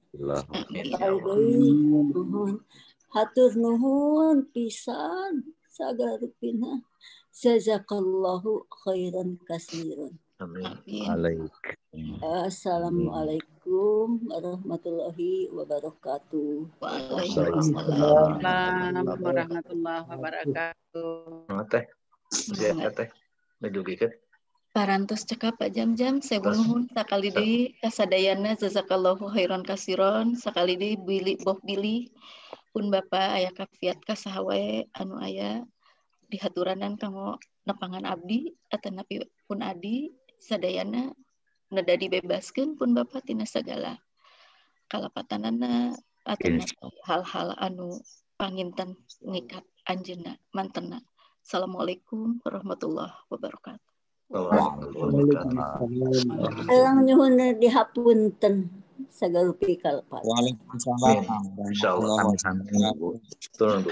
Hatur nuhun pisan sagala rupina. Jazakallahu khairan katsiran. Amin. Assalamualaikum warahmatullahi wabarakatuh. Waalaikumsalam warahmatullahi wabarakatuh. Teh, teh, ngejugikeun. Parantos cekap Pak Jam-Jam, saya nuhun sakali deui kasadayana jazakallahu khairan katsiran, sakali deui boh Billy pun Bapak aya kafiat kasahawe anu aya dihaturanan kanggo nepangan abdi atanapi pun adi sadayana nada dibebaskeun pun Bapak tina sagala kalapatanana atanapi hal-hal anu panginten ngikat anjeunna mantena. Assalamualaikum warahmatullahi wabarakatuh. Elang nyuhun dihapunten Sagar pikal Pak. Waalaikumsalam. Insyaallah. Turun Bu.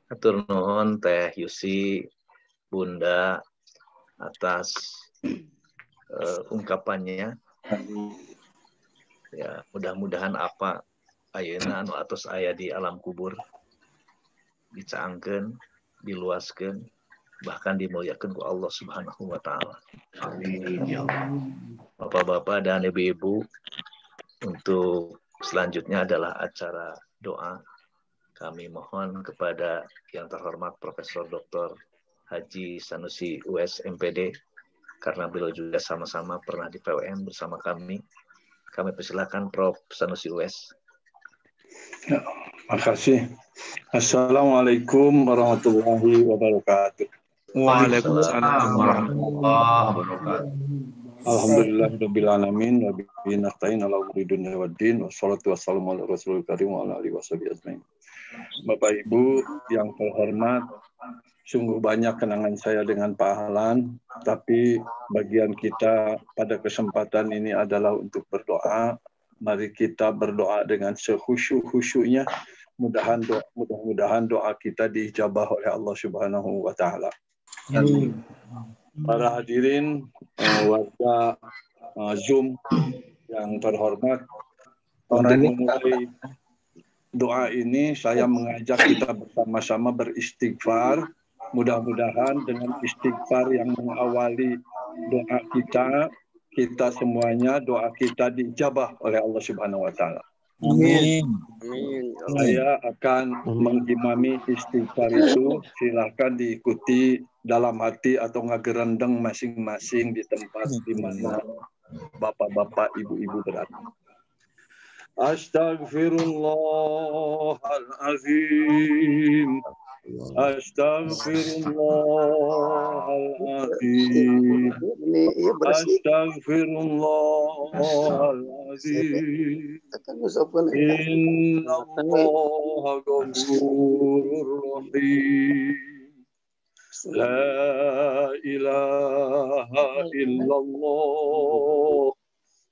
Atur nuhun Teh Yusi, Bunda atas ungkapannya. Ya, mudah-mudahan apa ayeuna anu atos aya di alam kubur dicaangkeun, diluaskeun, bahkan dimuliakan ku Allah Subhanahu wa taala. Amin ya Allah. Bapak-bapak dan ibu-ibu, untuk selanjutnya adalah acara doa. Kami mohon kepada yang terhormat Profesor Dr. Haji Sanusi US MPD, karena beliau juga sama-sama pernah di PWN bersama kami. Kami persilakan Prof. Sanusi US. Ya, makasih. Assalamualaikum warahmatullahi wabarakatuh. Waalaikumsalam warahmatullahi wabarakatuh. Alhamdulillahirabbil alamin wa bihi nasta'in ala umuri dunya waddin wassalatu wassalamu ala rasulil karim wa ala alihi washabihi ajmain. Bapak Ibu yang terhormat, sungguh banyak kenangan saya dengan Pak Ahlan, tapi bagian kita pada kesempatan ini adalah untuk berdoa. Mari kita berdoa dengan sekhusyuk-khusyuknya. Mudah-mudahan doa kita diijabah oleh Allah Subhanahu wa taala. Para hadirin warga Zoom yang terhormat, untuk memulai doa ini saya mengajak kita bersama-sama beristighfar. Mudah-mudahan dengan istighfar yang mengawali doa kita semuanya doa kita diijabah oleh Allah Subhanahu wa taala. Amin. Saya akan mengimami istighfar itu. Silahkan diikuti dalam hati atau ngagerendeng masing-masing di tempat di mana bapak-bapak, ibu-ibu berada. Astaghfirullahalazim. Astaghfirullahalazim. Astaghfirullahalazim. Innallaha ghafurur rahim. La ilaha illallah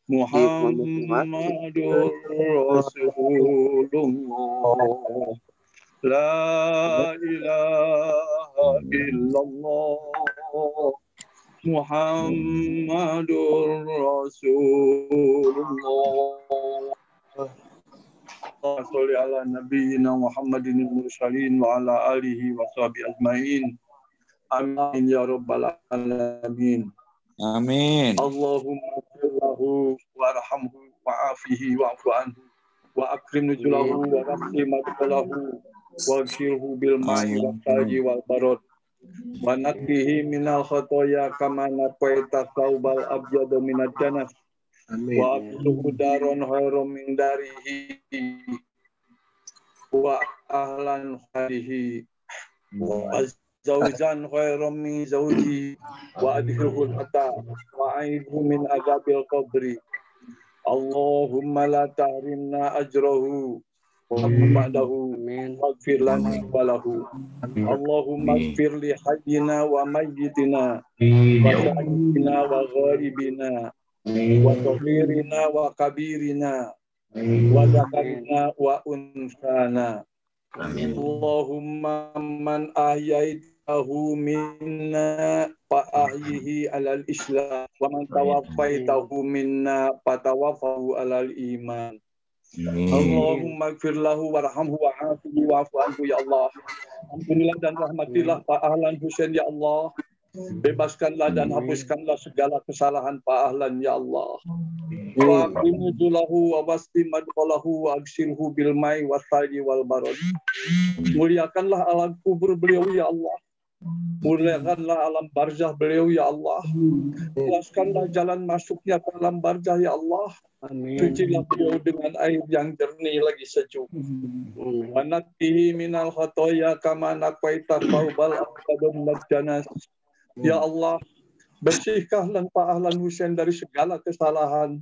Muhammadur Rasulullah. La ilaha illallah Muhammadur Rasulullah. Sholli ala nabiyyina Muhammadin mursalin wa ala alihi wa sahbihi ajmain. Amin ya rabbal alamin. Amin. Allahumma firlahu warhamhu wa'afihi wa'fu anhu wa akrim nuzulahu wa rahmi madkhalahu wa ghfirhu bil ma'i wal thalji wal barad wa naqihi minal khotoya kama naqaita thawbal abyada minad janas wa abduhu daron khairum min darihi wa ahlan khaihi wa zawjan khairum min zawji wa adkhilhu al-ata wa a'idhu min azabil qabri. Allahumma la tahrimna ajrahu wa ba'dahu waghfir lana wa lahu. Allahumma ighfir li hayyina wa mayyitina wa shahidina wa ghaibina wa saghirina wa kabirina wa zakarina wa unsana. Allahumma man ahyaitahu minna fa ahyihi alal islam wa man tawaffaitahu minna fa tawaffahu alal iman. Allahumma ighfir lahu warhamhu wa'afihi wa'fu anhu ya Allah. Ampunilah dan rahmatilah Pak Ahlan Husain ya Allah. Bebaskanlah dan hapuskanlah segala kesalahan Pak Ahlan ya Allah. Wa aqimudzulahu wa wasti madkhalahu wa agsilhu bil ma'i wassalji wal barad. Muliakanlah alam kubur beliau ya Allah. Muliakanlah alam barzah beliau ya Allah. Luaskanlah jalan masuknya ke alam barzah ya Allah. Cucilah beliau dengan air yang jernih lagi sejuk. Wa naqihi minal khotoya kama naqaita thawbal abyada minad janas. Ya Allah, bersihkanlah Pak Ahlan Husain dari segala kesalahan,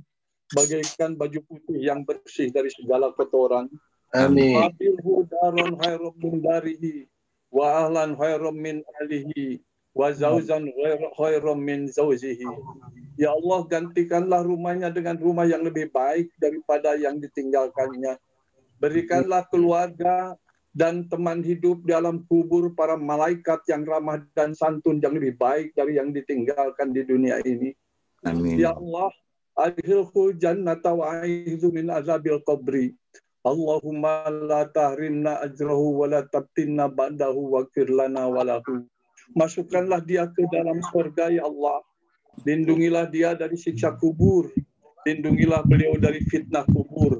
bagaikan baju putih yang bersih dari segala kotoran. Amin. Abilhu daron khairum min darihi, wa ahlan khairum min alihi, wa zawzan khairum min zawzihi. Ya Allah, gantikanlah rumahnya dengan rumah yang lebih baik daripada yang ditinggalkannya. Berikanlah keluarga dan teman hidup dalam kubur para malaikat yang ramah dan santun yang lebih baik dari yang ditinggalkan di dunia ini. Amin. Ya Allah, adkhilhu jannata wa a'idzu min azabil qabri. Allahumma la tahrimna ajrahu wa la tabtinna ba'dahu waghfir lana wa lahu. Masukkanlah dia ke dalam surga, ya Allah. Lindungilah dia dari siksa kubur. Lindungilah beliau dari fitnah kubur.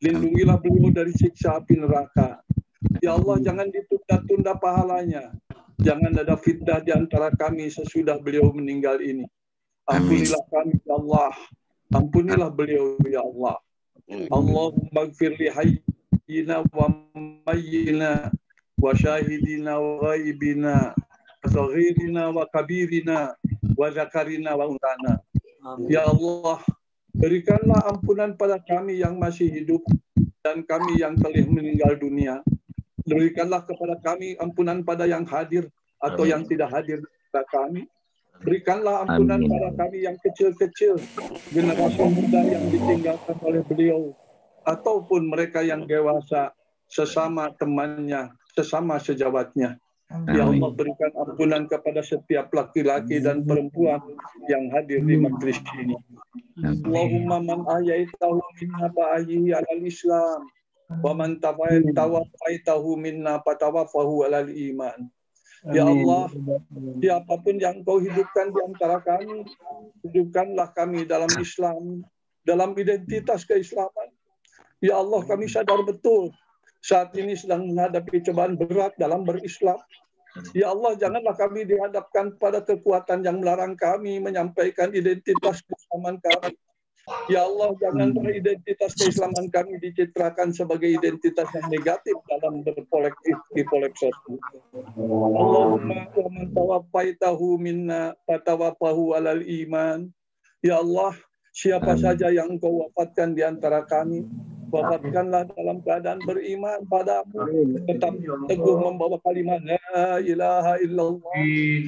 Lindungilah beliau dari siksa api neraka. Ya Allah, jangan ditunda-tunda pahalanya. Jangan ada fitnah di antara kami sesudah beliau meninggal ini. Ampunilah kami, ya Allah. Ampunilah beliau, ya Allah. Allahumma gfir li hayyina wa mayyina wa syahidina wa ghaibina wa saghirina wa kabirina wa zakarina wa untana. Ya Allah, berikanlah ampunan pada kami yang masih hidup dan kami yang telah meninggal dunia. Berikanlah kepada kami ampunan pada yang hadir atau yang tidak hadir kepada kami. Berikanlah ampunan pada kami yang kecil-kecil, generasi muda yang ditinggalkan oleh beliau, ataupun mereka yang dewasa, sesama temannya, sesama sejawatnya. Ya Allah, berikan ampunan kepada setiap laki-laki dan perempuan yang hadir di majlis ini. Allahumma man ahyaitahu minna fa'ahyihi alal Islam, wa man tawafaitahu minna fatawaffahu alal iman. Ya Allah, siapapun yang Kau hidupkan di antara kami, hidupkanlah kami dalam Islam, dalam identitas keislaman. Ya Allah, kami sadar betul saat ini sedang menghadapi cobaan berat dalam berislam. Ya Allah, janganlah kami dihadapkan pada kekuatan yang melarang kami menyampaikan identitas keislaman kami. Ya Allah, janganlah identitas keislaman kami dicitrakan sebagai identitas yang negatif dalam berkolektif. Allahumma wa man tawaffaitahu minna fatawaffahu alal iman. Ya Allah, siapa saja yang Engkau wafatkan di antara kami, wafatkanlah dalam keadaan beriman padamu, tetap teguh membawa kalimat la ilaha illallah.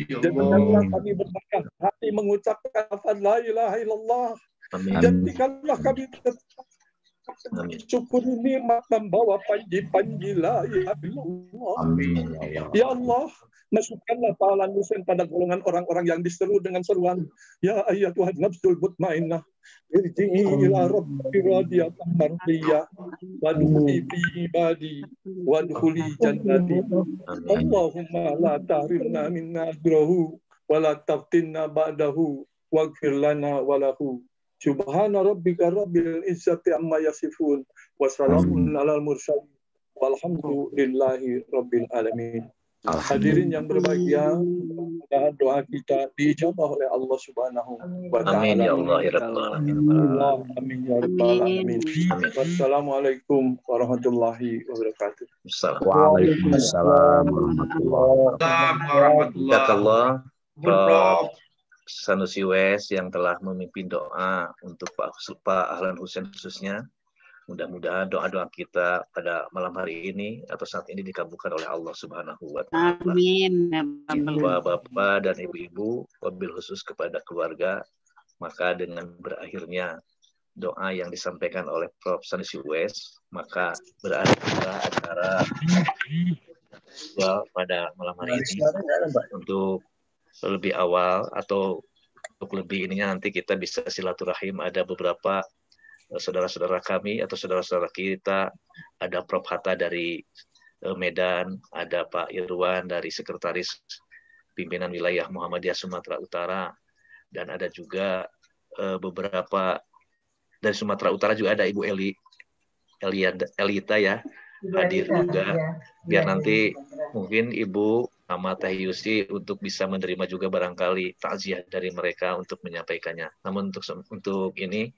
Jadikanlah kami berbakat hati mengucapkan lafaz la ilaha illallah. Jadikanlah kami tetap syukur nikmat membawa panji-panji la ilaha illallah. Ya Allah, masukkanlah pahala Husain pada golongan orang-orang yang diseru dengan seruan ya ayyatuhan nafsul mutmainnah irji'i ila rabbi radiyatan mardiyah wadkhuli fi ibadi wadkhuli jannati. Allahumma la tahrimna minna ajrahu wa la taftinna ba'dahu waghfir lana wa lahu. Subhana rabbika rabbil izzati amma yasifun wa salamun alal mursalin walhamdulillahi rabbil alamin. Hadirin yang berbahagia, doa kita diijabah oleh Allah Subhanahu wa taala. Amin ya Allah ya rabbal alamin. Amin ya rabbal alamin. Wassalamualaikum warahmatullahi wabarakatuh. Waalaikumsalam warahmatullahi wabarakatuh. Prof. Sanusi Wes yang telah memimpin doa untuk Pak Ahlan Husain khususnya. Mudah-mudahan doa-doa kita pada malam hari ini atau saat ini dikabulkan oleh Allah Subhanahu wa taala. Amin. Bapak-bapak dan ibu-ibu, wabil khusus kepada keluarga, maka dengan berakhirnya doa yang disampaikan oleh Prof. Sanusi Wes, maka berakhir acara pada malam hari ini. Untuk lebih awal atau untuk lebih ininya nanti kita bisa silaturahim, ada beberapa saudara-saudara kami atau saudara-saudara kita, ada Prof. Hatta dari Medan, ada Pak Irwan dari Sekretaris Pimpinan Wilayah Muhammadiyah Sumatera Utara, dan ada juga beberapa dari Sumatera Utara juga ada Ibu Elita ya, hadir juga, biar nanti mungkin Ibu sama Teh Yusi untuk bisa menerima juga barangkali takziah dari mereka untuk menyampaikannya. Namun untuk ini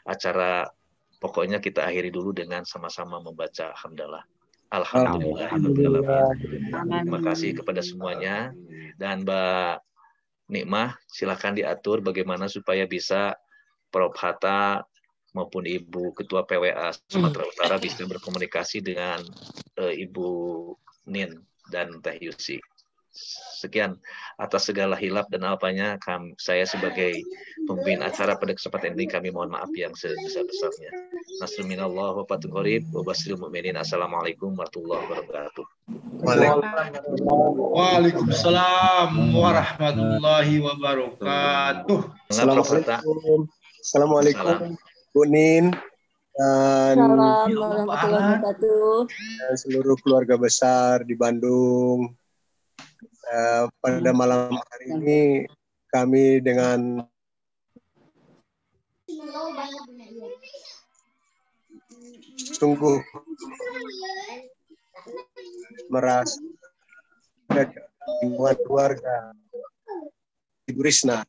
acara pokoknya kita akhiri dulu dengan sama-sama membaca hamdalah. Alhamdulillah. Terima kasih kepada semuanya, dan Mbak Nikmah silakan diatur bagaimana supaya bisa Prof. Hatta maupun Ibu Ketua PWA Sumatera Utara bisa berkomunikasi dengan Ibu Nin dan Teh Yusi. Sekian atas segala hilaf dan alpanya, saya sebagai pemimpin acara pada kesempatan ini kami mohon maaf yang sebesar-besarnya. Nasrul minallah wa fathun qarib wa basyiril mu'minin. Assalamualaikum warahmatullahi wabarakatuh. Waalaikumsalam warahmatullahi wabarakatuh. Assalamualaikum Bu Nin dan seluruh keluarga besar di Bandung. Pada malam hari ini kami dengan sungguh merasa hubungan keluarga Ibu Risna,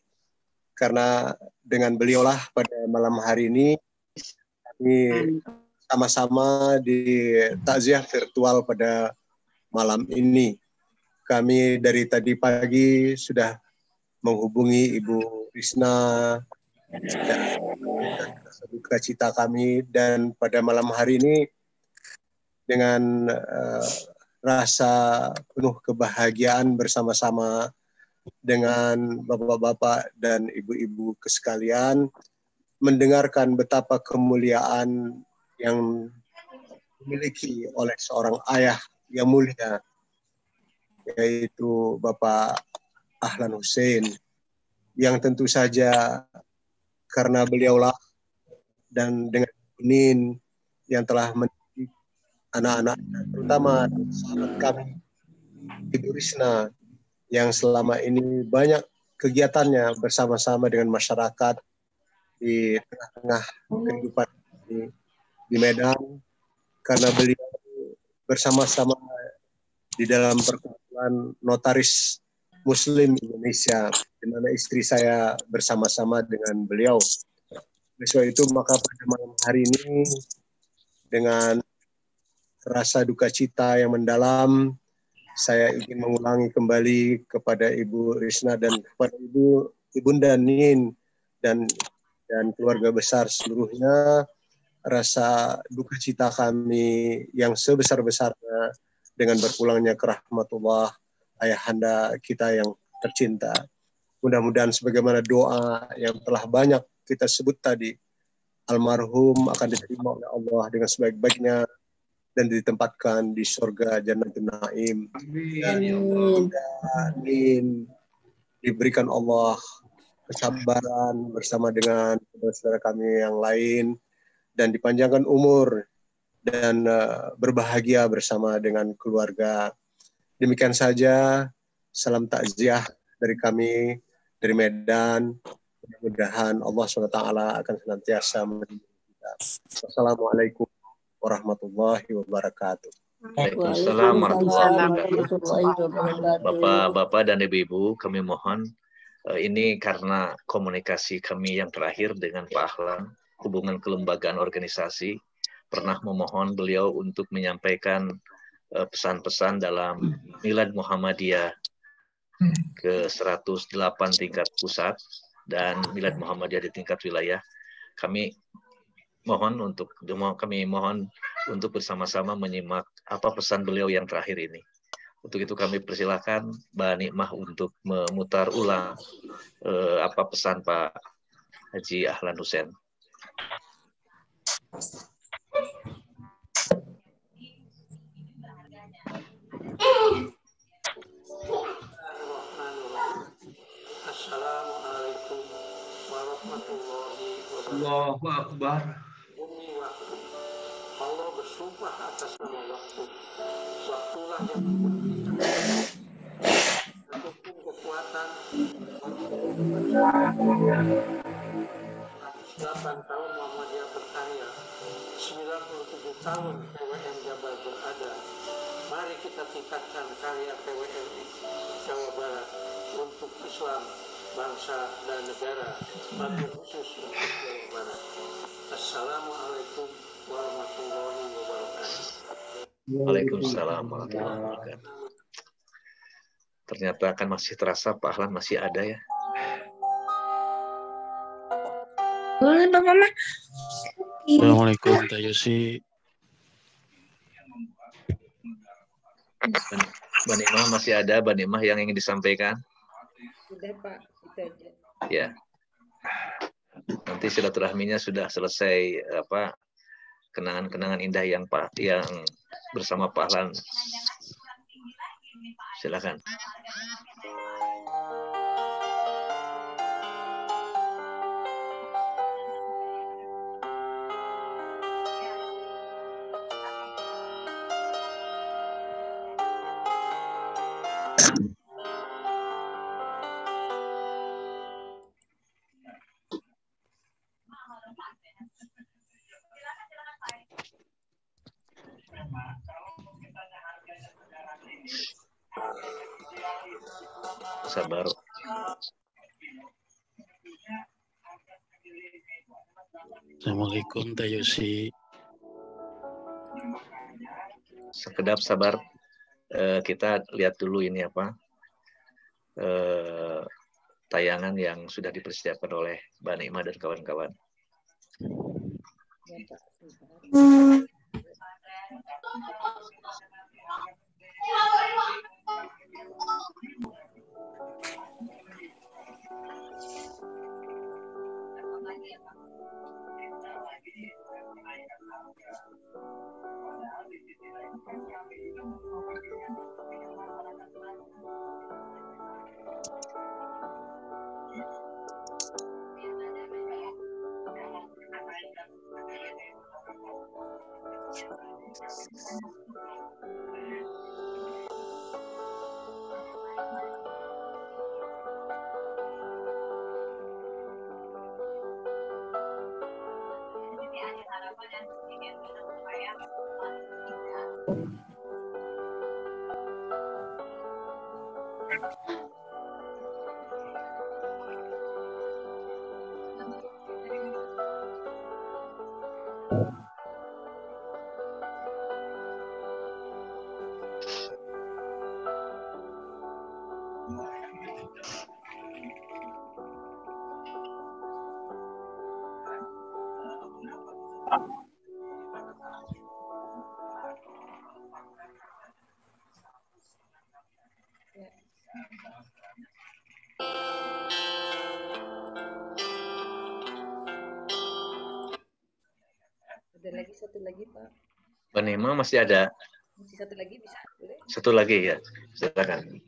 karena dengan beliaulah pada malam hari ini kami sama-sama di takziah virtual pada malam ini. Kami dari tadi pagi sudah menghubungi Ibu Risna dan duka cita kami, dan pada malam hari ini dengan rasa penuh kebahagiaan bersama-sama dengan bapak-bapak dan ibu-ibu sekalian mendengarkan betapa kemuliaan yang dimiliki oleh seorang ayah yang mulia, yaitu Bapak Ahlan Hussein, yang tentu saja karena beliaulah dan dengan Nin yang telah mendidik anak-anak, terutama sahabat kami Ibu Risna, yang selama ini banyak kegiatannya bersama-sama dengan masyarakat di tengah-tengah kehidupan di Medan, karena beliau bersama-sama di dalam perkumpulan notaris Muslim Indonesia, di mana istri saya bersama-sama dengan beliau. Oleh sebab itu, maka pada malam hari ini dengan rasa duka cita yang mendalam, saya ingin mengulangi kembali kepada Ibu Risna dan kepada Ibunda Nin dan keluarga besar seluruhnya, rasa duka cita kami yang sebesar-besarnya dengan berpulangnya ke rahmatullah ayahanda kita yang tercinta. Mudah-mudahan sebagaimana doa yang telah banyak kita sebut tadi, almarhum akan diterima oleh Allah dengan sebaik-baiknya dan ditempatkan di surga Jannatul Naim. Amin. Diberikan Allah kesabaran bersama dengan saudara-saudara kami yang lain, dan dipanjangkan umur dan berbahagia bersama dengan keluarga. Demikian saja, salam takziah dari kami dari Medan. Mudah-mudahan Allah SWT akan senantiasa melindungi kita. Wassalamualaikum warahmatullahi wabarakatuh. Waalaikumsalam warahmatullahi wabarakatuh. Bapak-bapak dan ibu-ibu, kami mohon ini karena komunikasi kami yang terakhir dengan Pak Ahlan, hubungan kelembagaan organisasi, pernah memohon beliau untuk menyampaikan pesan-pesan dalam Milad Muhammadiyah ke 108 tingkat pusat dan Milad Muhammadiyah di tingkat wilayah. Kami mohon untuk bersama-sama menyimak apa pesan beliau yang terakhir ini. Untuk itu kami persilakan Mbak Nikmah untuk memutar ulang apa pesan Pak Haji Ahlan Hussein. Assalamualaikum warahmatullahi wabarakatuh. Allahu Akbar. Bumi waktu. Allah bersumpah atas nama waktu. Waktulah yang ataupun kekuatan 108 tahun Muhammadiyah berkarya, 97 tahun PWN Jabar berada. Mari kita tingkatkan karya PWN Jawa Barat untuk Islam, bangsa dan negara, wabil khusus untuk Jawa Barat. Assalamualaikum warahmatullahi wabarakatuh. Waalaikumsalam warahmatullahi wabarakatuh. Ternyata akan masih terasa Pak Ahlan masih ada ya. Boleh Bapak Mama. Assalamualaikum Tayusi. Mbak Nimah masih ada, Mbak Nimah yang ingin disampaikan? Sudah Pak, itu aja. Ya. Nanti silaturahminya sudah selesai kenangan-kenangan indah yang bersama Pak Ahlan. Silakan. Sabar. Assalamualaikum Teh Yusi. Sekedap sabar. Kita lihat dulu ini tayangan yang sudah dipersiapkan oleh Mbak Nikmah dan kawan-kawan. Ada lagi satu lagi Pak. Mbak Nimah masih ada? Masih satu lagi bisa? Boleh? Satu lagi ya, silakan.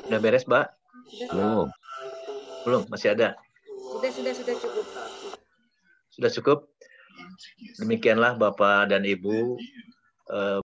Udah beres, Mbak? Sudah. Belum, masih ada. Sudah cukup. Sudah cukup? Demikianlah Bapak dan Ibu